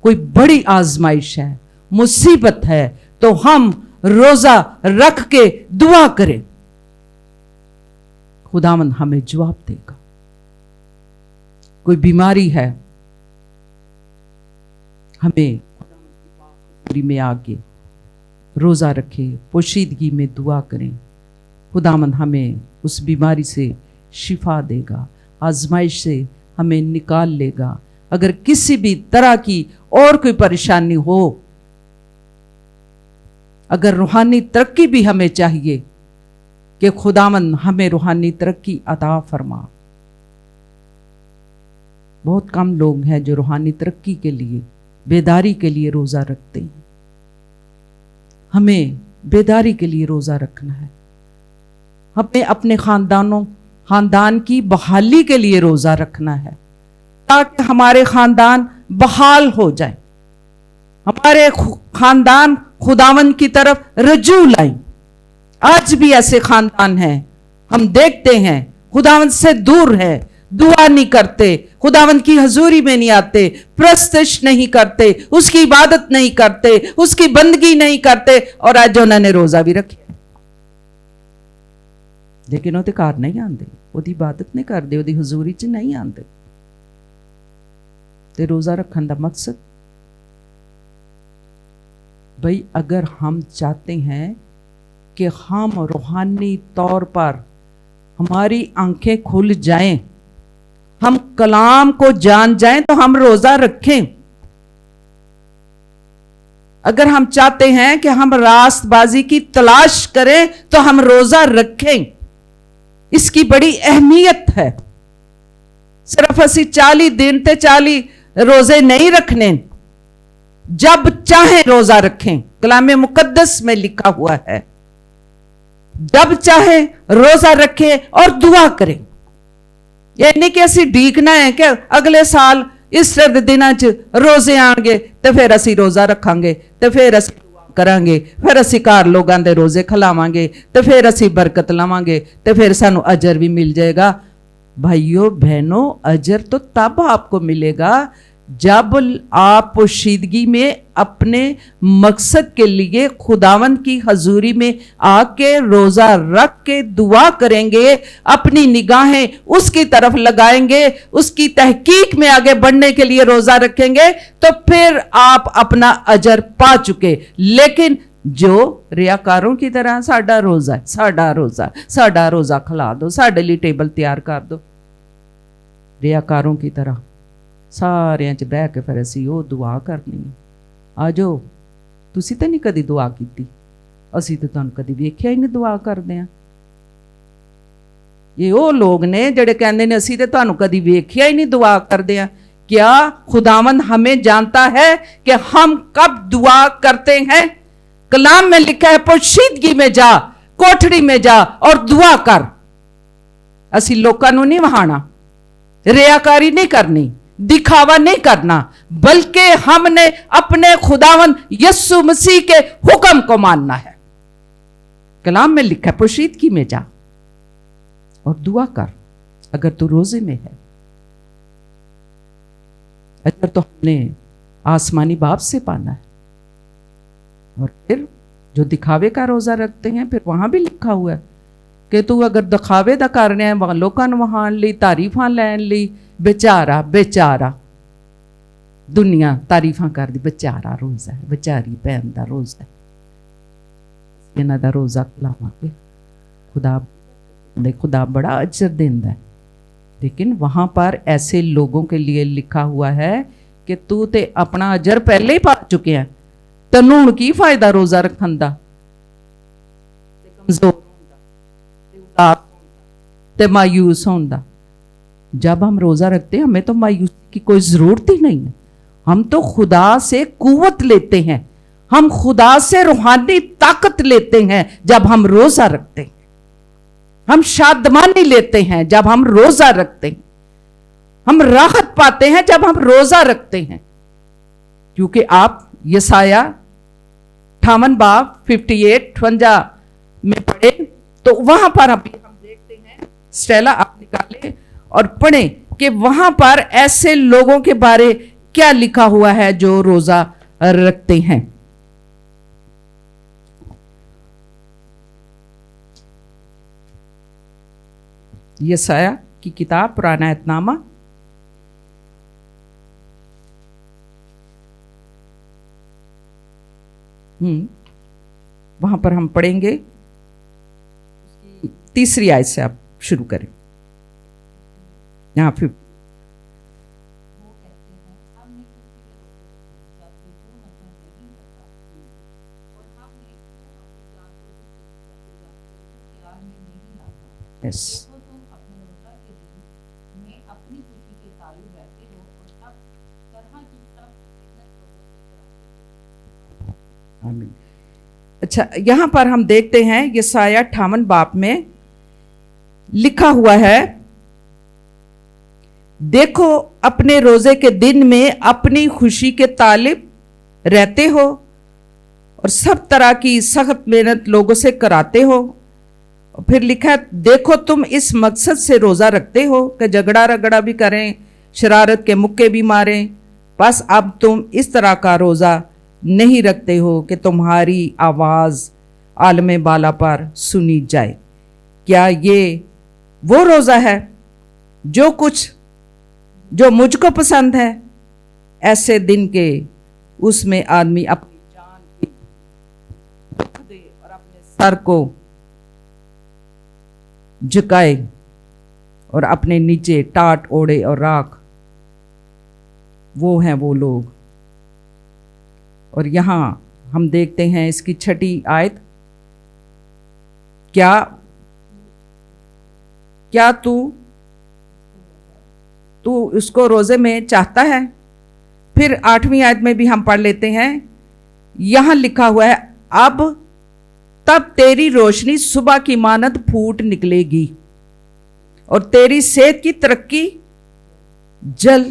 कोई बड़ी आजमाइश है, मुसीबत है, तो हम रोज़ा रख के दुआ करें, खुदावंद हमें जवाब देगा। कोई बीमारी है, हमें खुदावंद में आके रोज़ा रखे, पोशीदगी में दुआ करें, खुदावंद हमें उस बीमारी से शिफा देगा, आजमाइश से हमें निकाल लेगा। अगर किसी भी तरह की और कोई परेशानी हो, अगर रूहानी तरक्की भी हमें चाहिए कि खुदावंद हमें रूहानी तरक्की अता फरमा। बहुत कम लोग हैं जो रूहानी तरक्की के लिए, बेदारी के लिए रोज़ा रखते हैं। हमें बेदारी के लिए रोज़ा रखना है, हमें अपने खानदान की बहाली के लिए रोज़ा रखना है, ताकि हमारे खानदान बहाल हो जाए, हमारे खानदान खुदावंद की तरफ रजू लाएं। आज भी ऐसे खानदान हैं, हम देखते हैं खुदावंद से दूर है, दुआ नहीं करते, खुदावंद की हजूरी में नहीं आते, प्रस्तश नहीं करते, उसकी इबादत नहीं करते, उसकी बंदगी नहीं करते, और आज उन्होंने रोज़ा भी रखे लेकिन वो घर नहीं आते, वो इबादत नहीं करते, वो हजूरी च नहीं आते। ते रोज़ा रखने का मकसद भाई, अगर हम चाहते हैं कि हम रूहानी तौर पर हमारी आंखें खुल जाएं, हम कलाम को जान जाएं, तो हम रोज़ा रखें। अगर हम चाहते हैं कि हम रास्तबाजी की तलाश करें, तो हम रोज़ा रखें। इसकी बड़ी अहमियत है। सिर्फ असी 40 दिन ते 40 रोजे नहीं रखने, जब चाहे रोजा रखें। कलामे मुकद्दस में लिखा हुआ है, जब चाहे रोजा रखें और दुआ करें। ये नहीं कि असी ढीकना है कि अगले साल इस दिनों च रोजे आएंगे तो फिर असी रोजा रखांगे, तो फिर असी करांगे, फिर असी घर लोगों के रोजे खिलावांगे, तो फिर असी बरकत लवांगे, तो फिर सानू अजर भी मिल जाएगा। भाइयों बहनों, अजर तो तब आपको मिलेगा जब आप पोशीदगी में अपने मकसद के लिए खुदावंद की हजूरी में आके रोजा रख के दुआ करेंगे, अपनी निगाहें उसकी तरफ लगाएंगे, उसकी तहकीक में आगे बढ़ने के लिए रोजा रखेंगे, तो फिर आप अपना अजर पा चुके। लेकिन जो रियाकारों की तरह साडा रोजा खिला दो, साडे लिए टेबल तैयार कर दो, ਰਿਆਕਾਰਾਂ की तरह ਸਾਰਿਆਂ 'ਚ ਬਹਿ ਕੇ ਫਿਰ ਅਸੀਂ ਉਹ ਦੁਆ ਕਰਨੀ ਹੈ। ਆ ਜਾਓ, ਤੁਸੀਂ ਤਾਂ ਨਹੀਂ ਕਦੀ ਦੁਆ ਕੀਤੀ, ਅਸੀਂ ਤਾਂ ਤੁਹਾਨੂੰ ਕਦੀ ਵੇਖਿਆ ਹੀ ਨਹੀਂ ਦੁਆ ਕਰਦੇ ਆ। ਇਹ ਉਹ ਲੋग ਨੇ ਜਿਹੜੇ ਕਹਿੰਦੇ ਨੇ ਅਸੀਂ ਤੇ ਤੁਹਾਨੂੰ ਕਦੀ ਵੇਖਿਆ ही नहीं दुआ करते हैं। क्या खुदावंद हमें जानता है कि हम कब दुआ करते हैं? कलाम में लिखा है पोशीदगी में जा, कोठड़ी में जा और दुआ कर। असी लोकां नूं नहीं वहाना, रियाकारी नहीं करनी, दिखावा नहीं करना, बल्कि हमने अपने खुदावंद यीशु मसीह के हुक्म को मानना है। कलाम में लिखा है पोशीदगी में जा और दुआ कर। अगर तू रोजे में है, अगर तो हमने आसमानी बाप से पाना है। और फिर जो दिखावे का रोजा रखते हैं, फिर वहां भी लिखा हुआ है कि तू अगर दिखावे दा कर रहा है, वहां लोकां नूं वहाण लई, तारीफां लैण लई, बेचारा बेचारा दुनिया तारीफां करदी, बेचारा रोजा है, बेचारी भैन दा रोजा है। इन्हां दा रोजा लावांगे, खुदा बड़ा अजर देंदा है। लेकिन वहां पर ऐसे लोगों के लिए लिखा हुआ है कि तू ते अपना अजर पहले ही पा चुके हैं, तैनूं हुण की फायदा रोजा रखण दा? कमजोर ते मायूस होंदा। जब हम रोजा रखते हैं, हमें तो मायूसी की कोई जरूरत ही नहीं है। हम तो खुदा से कुव्वत लेते हैं, हम खुदा से रूहानी ताकत लेते हैं जब हम रोजा रखते हैं। हम शादमानी लेते हैं जब हम रोजा रखते हैं, हम राहत पाते हैं जब हम रोजा रखते हैं। क्योंकि आप यसाया 58 बाब 58 में पढ़े तो वहां पर हम देखते हैं, स्टेला आप निकाले और पढ़े कि वहां पर ऐसे लोगों के बारे क्या लिखा हुआ है जो रोजा रखते हैं। यसाया की किताब पुराना ऐतनामा, वहां पर हम पढ़ेंगे 3 आयत से। आप शुरू करें यहां फिर यस आमीन। अच्छा, यहां पर हम देखते हैं यसाया 58 बाब में लिखा हुआ है, देखो अपने रोजे के दिन में अपनी खुशी के तालिब रहते हो और सब तरह की सख्त मेहनत लोगों से कराते हो। फिर लिखा है, देखो तुम इस मकसद से रोजा रखते हो कि झगड़ा रगड़ा भी करें, शरारत के मुक्के भी मारें। बस अब तुम इस तरह का रोजा नहीं रखते हो कि तुम्हारी आवाज आलमे बाला पर सुनी जाए। क्या ये वो रोजा है जो मुझको पसंद है? ऐसे दिन के उसमें आदमी अपनी जान की दुख दे और अपने सर को झुकाए और अपने नीचे टाट ओढ़े और राख। वो हैं वो लोग। और यहां हम देखते हैं इसकी 6 आयत, क्या तू उसको रोजे में चाहता है? फिर 8वीं आयत में भी हम पढ़ लेते हैं, यहां लिखा हुआ है, अब तब तेरी रोशनी सुबह की मानद फूट निकलेगी और तेरी सेहत की तरक्की जल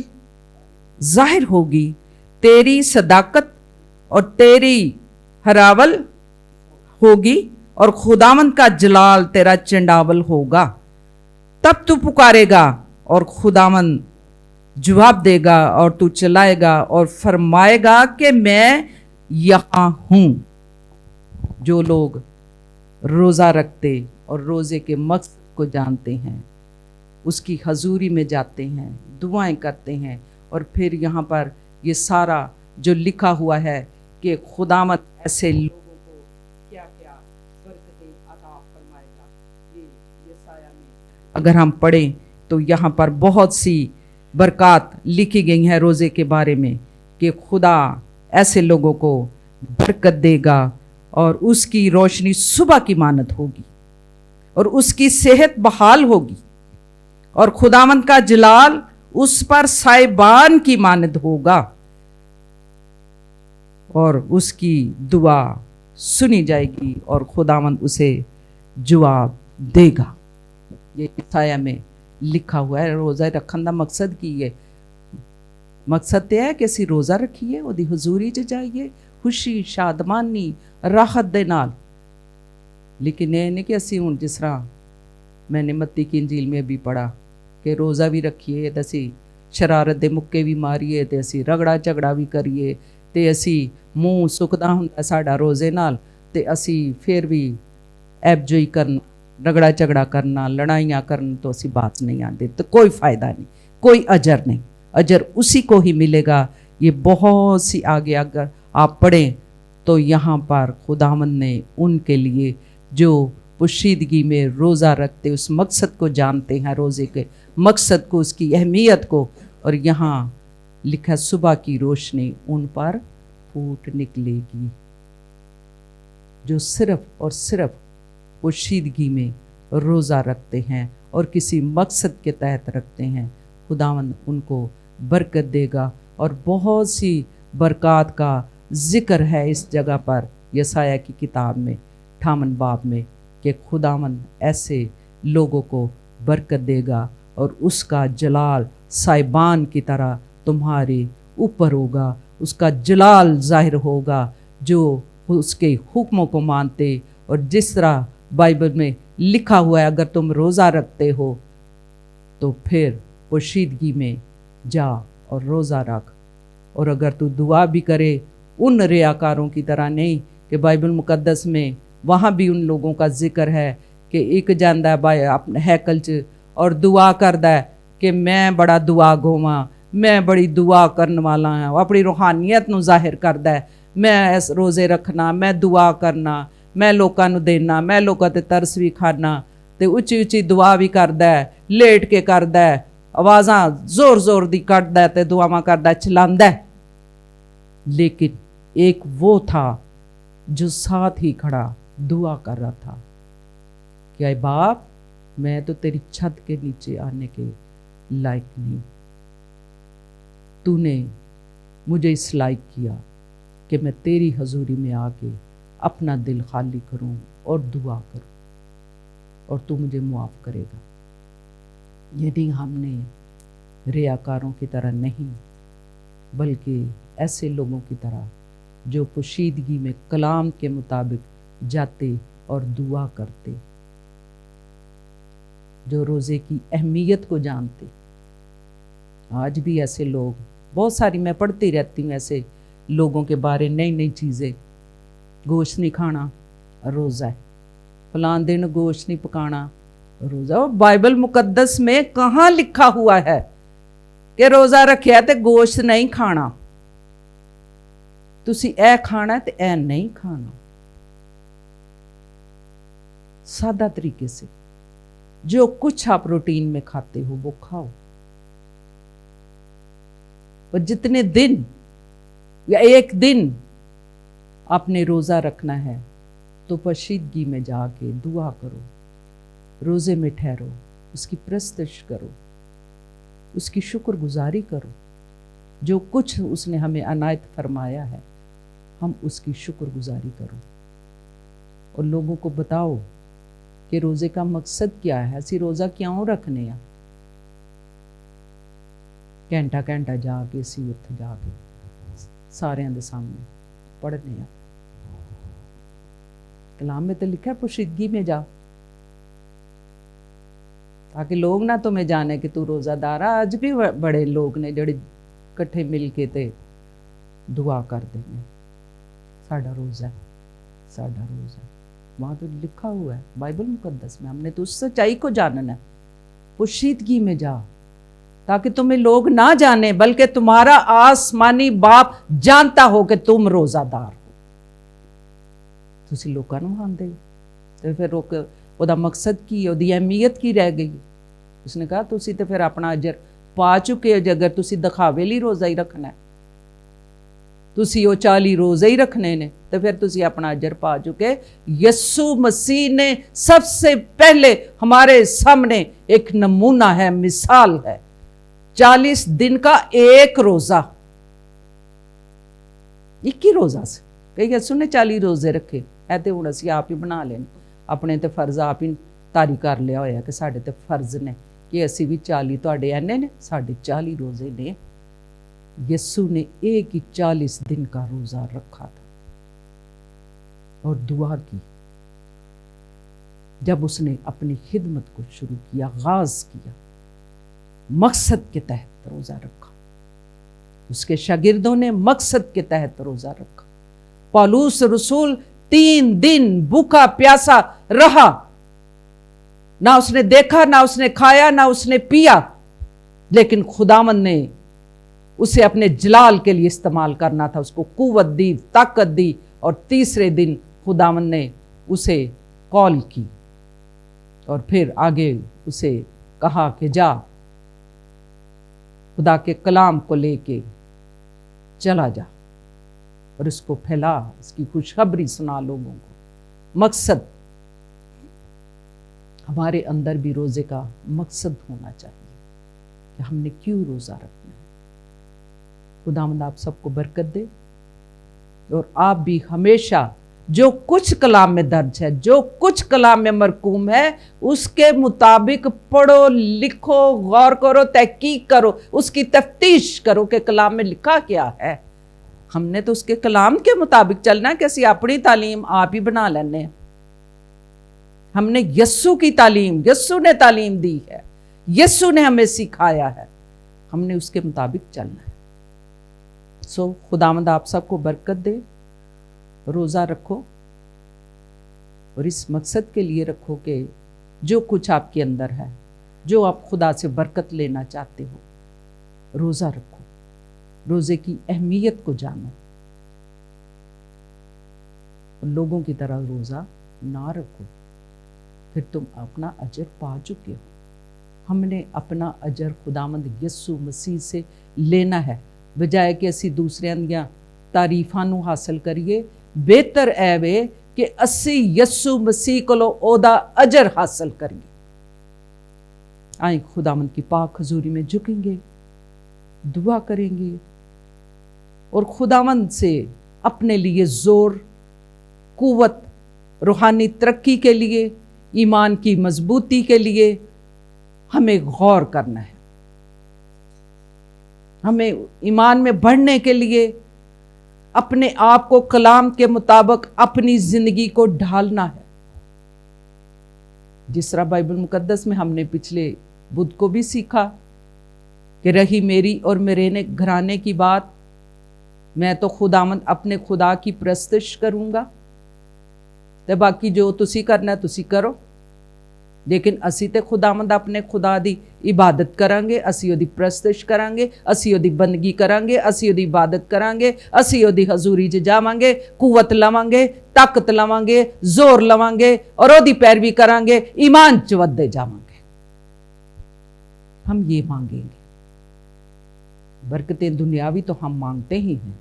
जाहिर होगी। तेरी सदाकत और तेरी हरावल होगी और खुदावंद का जलाल तेरा चंडावल होगा। तब तू पुकारेगा और खुदावंद जवाब देगा और तू चलाएगा और फरमाएगा कि मैं यहां हूं। जो लोग रोजा रखते और रोजे के मकसद को जानते हैं, उसकी हजूरी में जाते हैं, दुआएं करते हैं, और फिर यहाँ पर ये सारा जो लिखा हुआ है कि खुदामत ऐसे लोगों को क्या क्या बरकतें अता फरमाएगा, ये यसाया में अगर हम पढ़ें तो यहाँ पर बहुत सी बरक़ात लिखी गई हैं रोज़े के बारे में कि खुदा ऐसे लोगों को बरकत देगा और उसकी रोशनी सुबह की मानद होगी और उसकी सेहत बहाल होगी और खुदावंद का जलाल उस पर साइबान की मानद होगा और उसकी दुआ सुनी जाएगी और खुदावंद उसे जवाब देगा। ये यसाया में लिखा हुआ है। रोज़ा रखन दा मकसद की है? मकसद तो है कि असी रोज़ा रखिए, ਉਹਦੀ हजूरी च जाइए खुशी शादमानी राहत दे नाल। लेकिन ये नहीं कि असी हुण जिस तरह मैंने मत्ती की इंजील में भी पढ़ा कि रोज़ा भी रखिए तो असी शरारत दे मुक्के भी मारीए तो असी रगड़ा झगड़ा भी करिए तो असी मूँह सुकदा हुंदा साडा रोज़े नाल ते असी फिर भी ऐबजोई करना, रगड़ा झगड़ा करना, लड़ाइयाँ करना तो असी बात नहीं आती, तो कोई फ़ायदा नहीं, कोई अजर नहीं। अजर उसी को ही मिलेगा। ये बहुत सी आगे अगर आप पढ़ें तो यहाँ पर खुदावंद ने उनके लिए जो पोशीदगी में रोज़ा रखते उस मकसद को जानते हैं, रोज़े के मकसद को, उसकी अहमियत को, और यहाँ लिखा सुबह की रोशनी उन पर फूट निकलेगी। जो सिर्फ और सिर्फ पोशीदगी में रोज़ा रखते हैं और किसी मकसद के तहत रखते हैं, खुदावंद उनको बरकत देगा। और बहुत सी बरक़ात का ज़िक्र है इस जगह पर यसाया की किताब में 58 बाब में कि खुदावंद ऐसे लोगों को बरकत देगा और उसका जलाल साइबान की तरह तुम्हारे ऊपर होगा। उसका जलाल ज़ाहिर होगा जो उसके हुक्मों को मानते। और जिस तरह बाइबल में लिखा हुआ है, अगर तुम रोज़ा रखते हो तो फिर पोशीदगी में जा और रोज़ा रख। और अगर तू दुआ भी करे उन रियाकारों की तरह नहीं कि बाइबल मुकद्दस में वहाँ भी उन लोगों का जिक्र है कि एक जांदा है अपने हैकल च और दुआ करदा है कि मैं बड़ा दुआ गोवां, मैं बड़ी दुआ करने वाला हाँ, अपनी रूहानियत नूं जाहिर करदा है, मैं इस रोज़े रखना, मैं दुआ करना, मैं लोकां नूं देना, मैं लोकां ते तरस भी खाना, ते उच्ची उच्ची दुआ भी करदा है, लेट के करदा है, आवाज़ां जोर जोर दी कटदा है ते दुआवां करदा चलांदा है। लेकिन एक वो था जो साथ ही खड़ा दुआ कर रहा था कि ऐ बाप, मैं तो तेरी छत के नीचे आने के लायक नहीं, तूने मुझे इस लायक किया कि मैं तेरी हजूरी में आके अपना दिल खाली करूं और दुआ करूं और तू मुझे मुआफ़ करेगा। यदि हमने रियाकारों की तरह नहीं बल्कि ऐसे लोगों की तरह जो पोशीदगी में कलाम के मुताबिक जाते और दुआ करते, जो रोज़े की अहमियत को जानते। आज भी ऐसे लोग बहुत सारी मैं पढ़ती रहती हूँ ऐसे लोगों के बारे, नई नई चीज़ें। गोश्त नहीं खाना रोज़ा है, फलां दिन गोश्त नहीं पकाना रोज़ा। और बाइबल मुकद्दस में कहाँ लिखा हुआ है कि रोज़ा रखिया तो गोश्त नहीं खाना, तुसी ऐ खाना तो ऐ नहीं खाना। सादा तरीके से जो कुछ आप रूटीन में खाते हो वो खाओ। और जितने दिन या एक दिन आपने रोज़ा रखना है तो पोशीदगी में जाके दुआ करो, रोज़े में ठहरो, उसकी प्रस्तश करो, उसकी शुक्रगुजारी करो। जो कुछ उसने हमें अनायत फरमाया है हम उसकी शुक्रगुजारी करो और लोगों को बताओ कि रोज़े का मकसद क्या है, असी रोज़ा क्यों रखने आ। घंटा घंटा जाके असी उत्थे जाके सारिਆਂ ਦੇ सामने पढ़ने आ। कलाम में तो लिखा है पोशीदगी में जा, ताकि लोग ना तुम्हें जाने कि तू रोज़ादार। आज भी बड़े लोग ने ਜਿਹੜੇ इकट्ठे मिल के ते दुआ करते हैं, साडा रोज़ा है, साडा रोज़ा है। वहाँ तो लिखा हुआ है बाइबल मुकद्दस में, हमने तो उस सच्चाई को जानना है। पोशीदगी में जा ताकि तुम्हें लोग ना जाने बल्कि तुम्हारा आसमानी बाप जानता हो कि तुम रोज़ादार हो। तुसी लोकां नूं खांदे हो ते फिर ओदा मकसद की, ओदी अहमियत की रह गई। उसने कहा तुसी तो फिर अपना अजर ਪਾ ਚੁੱਕੇ ਹੋ। ਜੇ ਅਗਰ ਤੁਸੀਂ ਦਿਖਾਵੇ ਲਈ ਰੋਜ਼ਾ ਹੀ ਰੱਖਣਾ ਹੈ, ਤੁਸੀਂ ਉਹ 40 रोजे ही रखने ने, तो फिर तुसी अपना अजर पा चुके। यस्सु मसीह ने सबसे पहले हमारे सामने एक नमूना है, मिसाल है। 40 दिन का एक रोजा, एक ही रोजा से कई यस्सु ने 40 रोजे रखे है, तो हुण असीं आप ही बना लेने अपने ते फर्ज आप ही तारी कर लिया होया कि साडे ते फर्ज ने कि असीं भी 40, तुहाडे इन्ने ने, साडे 40 रोजे ने। यस्सु ने एक ही 40 दिन का रोजा रखा था और दुआ की। जब उसने अपनी खिदमत को शुरू किया, आगाज किया, मकसद के तहत रोजा रखा। उसके शागिर्दों ने मकसद के तहत रोजा रखा। पौलुस रसूल 3 दिन भूखा प्यासा रहा, ना उसने देखा, ना उसने खाया, ना उसने पिया, लेकिन खुदावंद ने उसे अपने जलाल के लिए इस्तेमाल करना था। उसको कुव्वत दी, ताकत दी, और तीसरे दिन खुदावंद ने उसे कॉल की और फिर आगे उसे कहा कि जा खुदा के कलाम को लेके चला जा और इसको फैला, इसकी खुशखबरी सुना लोगों को। मकसद, हमारे अंदर भी रोजे का मकसद होना चाहिए कि हमने क्यों रोजा रखना है। खुदावंद आप सबको बरकत दे और आप भी हमेशा जो कुछ कलाम में दर्ज है, जो कुछ कलाम में मरकूम है, उसके मुताबिक पढ़ो, लिखो, गौर करो, तहकीक करो, उसकी तफ्तीश करो कि कलाम में लिखा क्या है। हमने तो उसके कलाम के मुताबिक चलना है कि असी अपनी तालीम आप ही बना लेने। हमने यस्सु की तालीम, यस्सु ने तालीम दी है, यस्सु ने हमें सिखाया है, हमने उसके मुताबिक चलना है। सो खुदावंद आप सबको बरकत दे। रोज़ा रखो और इस मकसद के लिए रखो कि जो कुछ आपके अंदर है, जो आप खुदा से बरकत लेना चाहते हो, रोज़ा रखो, रोज़े की अहमियत को जानो। और लोगों की तरह रोज़ा ना रखो, फिर तुम अपना अजर पा चुके हो। हमने अपना अजर खुदावंद यस्सु मसीह से लेना है, बजाय कि असी दूसरियां दियां तारीफां नूं हासिल करिए। बेहतर है वे कि असी यस्सु मसीह कोलों ओदा अजर हासिल करिए। आए खुदावंद की पाक हजूरी में झुकेंगे, दुआ करेंगे और खुदावंद से अपने लिए जोर, कुव्वत, रूहानी तरक्की के लिए, ईमान की मजबूती के लिए हमें गौर करना है। हमें ईमान में बढ़ने के लिए अपने आप को कलाम के मुताबिक अपनी जिंदगी को ढालना है। जिस तरह बाइबल मुकद्दस में हमने पिछले बुध को भी सीखा कि रही मेरी और मेरे घराने की बात, मैं तो खुदावंद अपने खुदा की प्रस्तुश करूँगा, तो बाकी जो तुसी करना तुसी करो, लेकिन असी ते खुदावंद अपने खुदा दी इबादत करांगे, असी ओदी प्रस्तुश करांगे, असी ओदी बंदगी करांगे, असी ओदी इबादत करांगे, असी ओदी हजूरी च जावांगे, कुव्वत लवांगे, ताकत लवांगे, जोर लवांगे और ओदी पैरवी करांगे, ईमान च वधदे जावांगे। हम ये मांगेंगे। बरकतें दुनियावी तो हम मांगते ही हैं,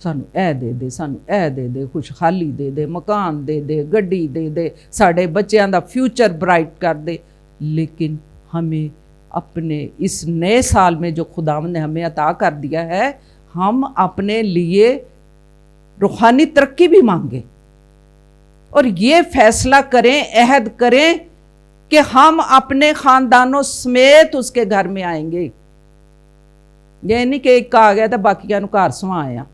सानू ऐ दे दे, सानू ऐ दे दे, खुशहाली दे दे, मकान दे दे, गड्डी दे दे, साढ़े बच्चों का फ्यूचर ब्राइट कर दे। लेकिन हमें अपने इस नए साल में जो खुदावंद ने हमें अता कर दिया है, हम अपने लिए रूहानी तरक्की भी मांगे और ये फैसला करें, अहद करें कि हम अपने खानदानों समेत उसके घर में आएंगे। ये नहीं कि एक आ गया तो बाकियां नूं घर सवाया।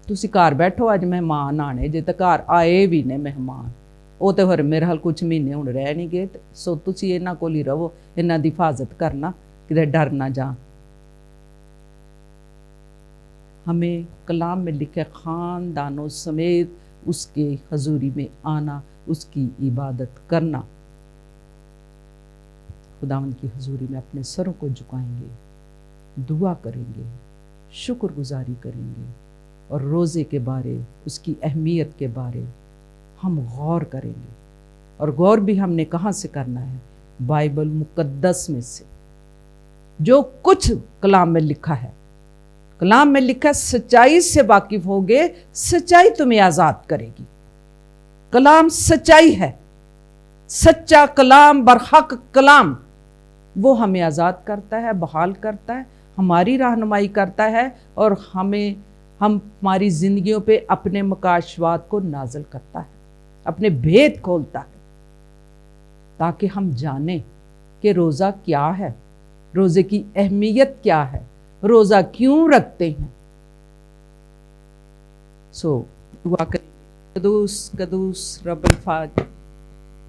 तुसी घर बैठो, अज मेहमान आने जे, तो घर आए भी ने मेहमान, वो तो फिर मेरे हाल कुछ महीने हुण रह नहीं गए। सो तुसी इन्हां कोल ही रहो, इन्हां दी हिफाजत करना, किते डर ना जा। हमें कलाम में लिखे खानदानों समेत उसके हजूरी में आना, उसकी इबादत करना। खुदावंद की हजूरी में अपने सरों को झुकाएंगे, दुआ करेंगे, शुक्रगुजारी करेंगे और रोज़े के बारे, उसकी अहमियत के बारे हम गौर करेंगे। और गौर भी हमने कहाँ से करना है? बाइबल मुकद्दस में से। जो कुछ कलाम में लिखा है, कलाम में लिखा, सच्चाई से वाकिफ होगे, सच्चाई तुम्हें आजाद करेगी। कलाम सच्चाई है, सच्चा कलाम, बरहक कलाम, वो हमें आज़ाद करता है, बहाल करता है, हमारी रहनुमाई करता है और हमारी ज़िंदगियों पे अपने मकाशवात को नाज़िल करता है, अपने भेद खोलता है, ताकि हम जानें कि रोज़ा क्या है, रोज़े की अहमियत क्या है, रोज़ा क्यों रखते हैं। दुआ करें। कदूस कदूस रब्बुल फाज,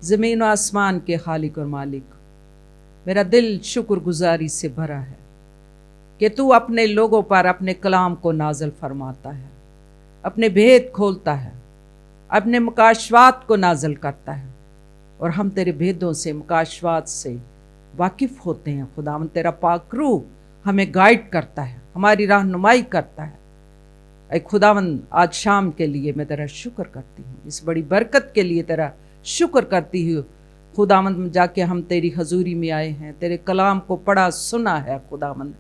ज़मीन और आसमान के खालिक और मालिक, मेरा दिल शुक्रगुजारी से भरा है कि तू अपने लोगों पर अपने कलाम को नाज़िल फरमाता है, अपने भेद खोलता है, अपने मकाशवात को नाज़िल करता है और हम तेरे भेदों से, मकाशवात से वाकिफ़ होते हैं। खुदावंद तेरा पाक रूह हमें गाइड करता है, हमारी रहनुमाई करता है। ऐ खुदावंद, आज शाम के लिए मैं तेरा शुक्र करती हूँ, इस बड़ी बरकत के लिए तेरा शुक्र करती हूँ। खुदावंद, जाके हम तेरी हजूरी में आए हैं, तेरे कलाम को पढ़ा सुना है खुदावंद,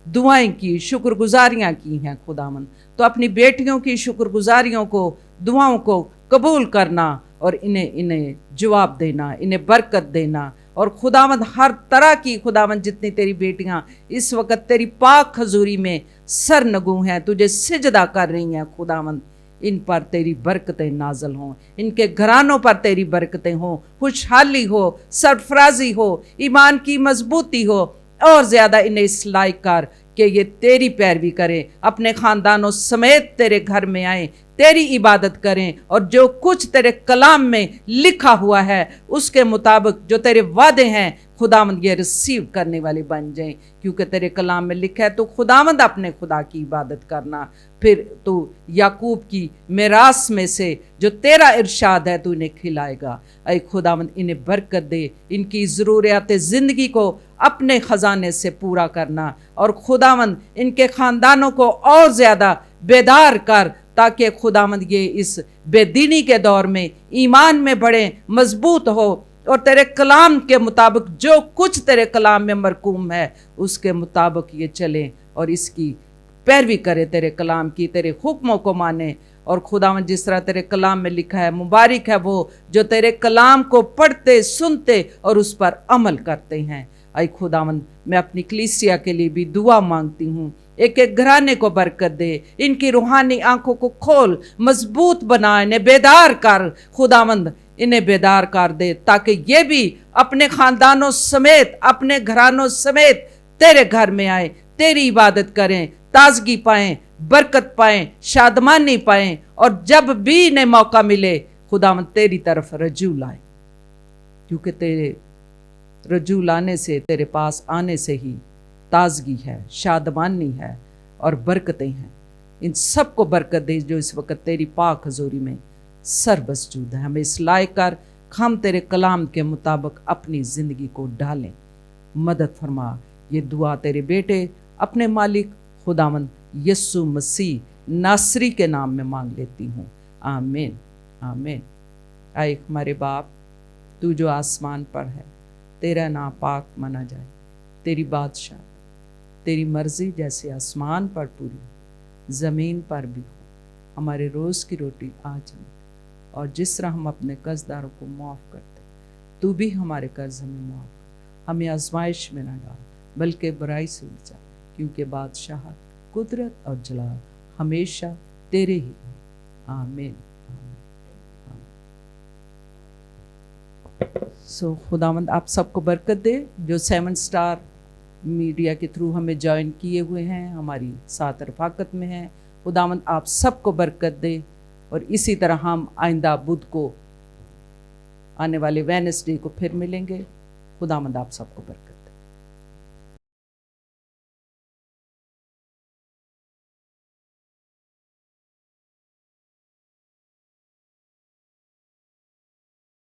दुआएं की, शुक्रगुजारियाँ की हैं खुदावंद। तो अपनी बेटियों की शुक्रगुजारियों को, दुआओं को कबूल करना और इन्हें जवाब देना, इन्हें बरकत देना। और खुदावंद, हर तरह की खुदावंद, जितनी तेरी बेटियां इस वक्त तेरी पाक हजूरी में सरनगू हैं, तुझे सिजदा कर रही हैं खुदावंद, इन पर तेरी बरकतें नाजल हों, इनके घरानों पर तेरी बरकतें हों, खुशहाली हो, सरफराजी हो, ईमान की मजबूती हो, और ज़्यादा इन्हें इस लायक कर कि ये तेरी पैरवी करें, अपने ख़ानदानों समेत तेरे घर में आएँ, तेरी इबादत करें और जो कुछ तेरे कलाम में लिखा हुआ है उसके मुताबिक जो तेरे वादे हैं खुदावंद, ये रिसीव करने वाले बन जाएं। क्योंकि तेरे कलाम में लिखा है तो खुदावंद अपने खुदा की इबादत करना, फिर तू याकूब की मिरास में से जो तेरा इरशाद है तू इन्हें खिलाएगा। ऐ खुदावंद, इन्हें बरकत दे, इनकी ज़रूरियात ज़िंदगी को अपने ख़जाने से पूरा करना और खुदावंद इनके ख़ानदानों को और ज़्यादा बेदार कर, ताकि खुदावंद ये इस बेदीनी के दौर में ईमान में बड़े मजबूत हो और तेरे कलाम के मुताबिक जो कुछ तेरे कलाम में मरकूम है उसके मुताबिक ये चले और इसकी पैरवी करे, तेरे कलाम की, तेरे हुक्मों को माने। और खुदावंद, जिस तरह तेरे कलाम में लिखा है, मुबारक है वो जो तेरे कलाम को पढ़ते, सुनते और उस पर अमल करते हैं। ऐ खुदावंद, मैं अपनी कलीसिया के लिए भी दुआ मांगती हूँ, एक एक घराने को बरकत दे, इनकी रूहानी आंखों को खोल, मजबूत बना, इन्हें बेदार कर खुदावंद, इन्हें बेदार कर दे, ताकि ये भी अपने ख़ानदानों समेत, अपने घरानों समेत तेरे घर में आए, तेरी इबादत करें, ताजगी पाएं, बरकत पाएं, शादमानी पाएं और जब भी इन्हें मौका मिले खुदावंद तेरी तरफ रजू लाए। क्योंकि तेरे रजू लाने से, तेरे पास आने से ही ताजगी है, शादमानी है और बरकतें हैं। इन सब को बरकत दे जो इस वक्त तेरी पाक हजूरी में सरबसजूद है। हमें इस लायक कर, हम तेरे कलाम के मुताबिक अपनी ज़िंदगी को ढालें, मदद फरमा। ये दुआ तेरे बेटे अपने मालिक खुदावंद यस्सु मसीह नासरी के नाम में मांग लेती हूँ, आमीन आमीन। आए हमारे बाप, तू जो आसमान पर है, तेरा नाम पाक माना जाए, तेरी बादशाह, तेरी मर्ज़ी जैसे आसमान पर पूरी ज़मीन पर भी हो। हमारे रोज़ की रोटी आज हमें, और जिस तरह हम अपने कर्जदारों को माफ़ करते, तू भी हमारे कर्ज हमें माफ़ कर, हमें आजमाइश में न डाल बल्कि बुराई से बचा, क्योंकि बादशाह, कुदरत और जलाल हमेशा तेरे ही हैं, आमीन। खुदावंद आप सबको बरकत दे, जो 7 स्टार मीडिया के थ्रू हमें ज्वाइन किए हुए हैं, हमारी साथ रफाकत में हैं। खुदावंद आप सबको बरकत दे और इसी तरह हम आइंदा बुध को, आने वाले वेडनेसडे को फिर मिलेंगे। खुदावंद आप सबको बरकत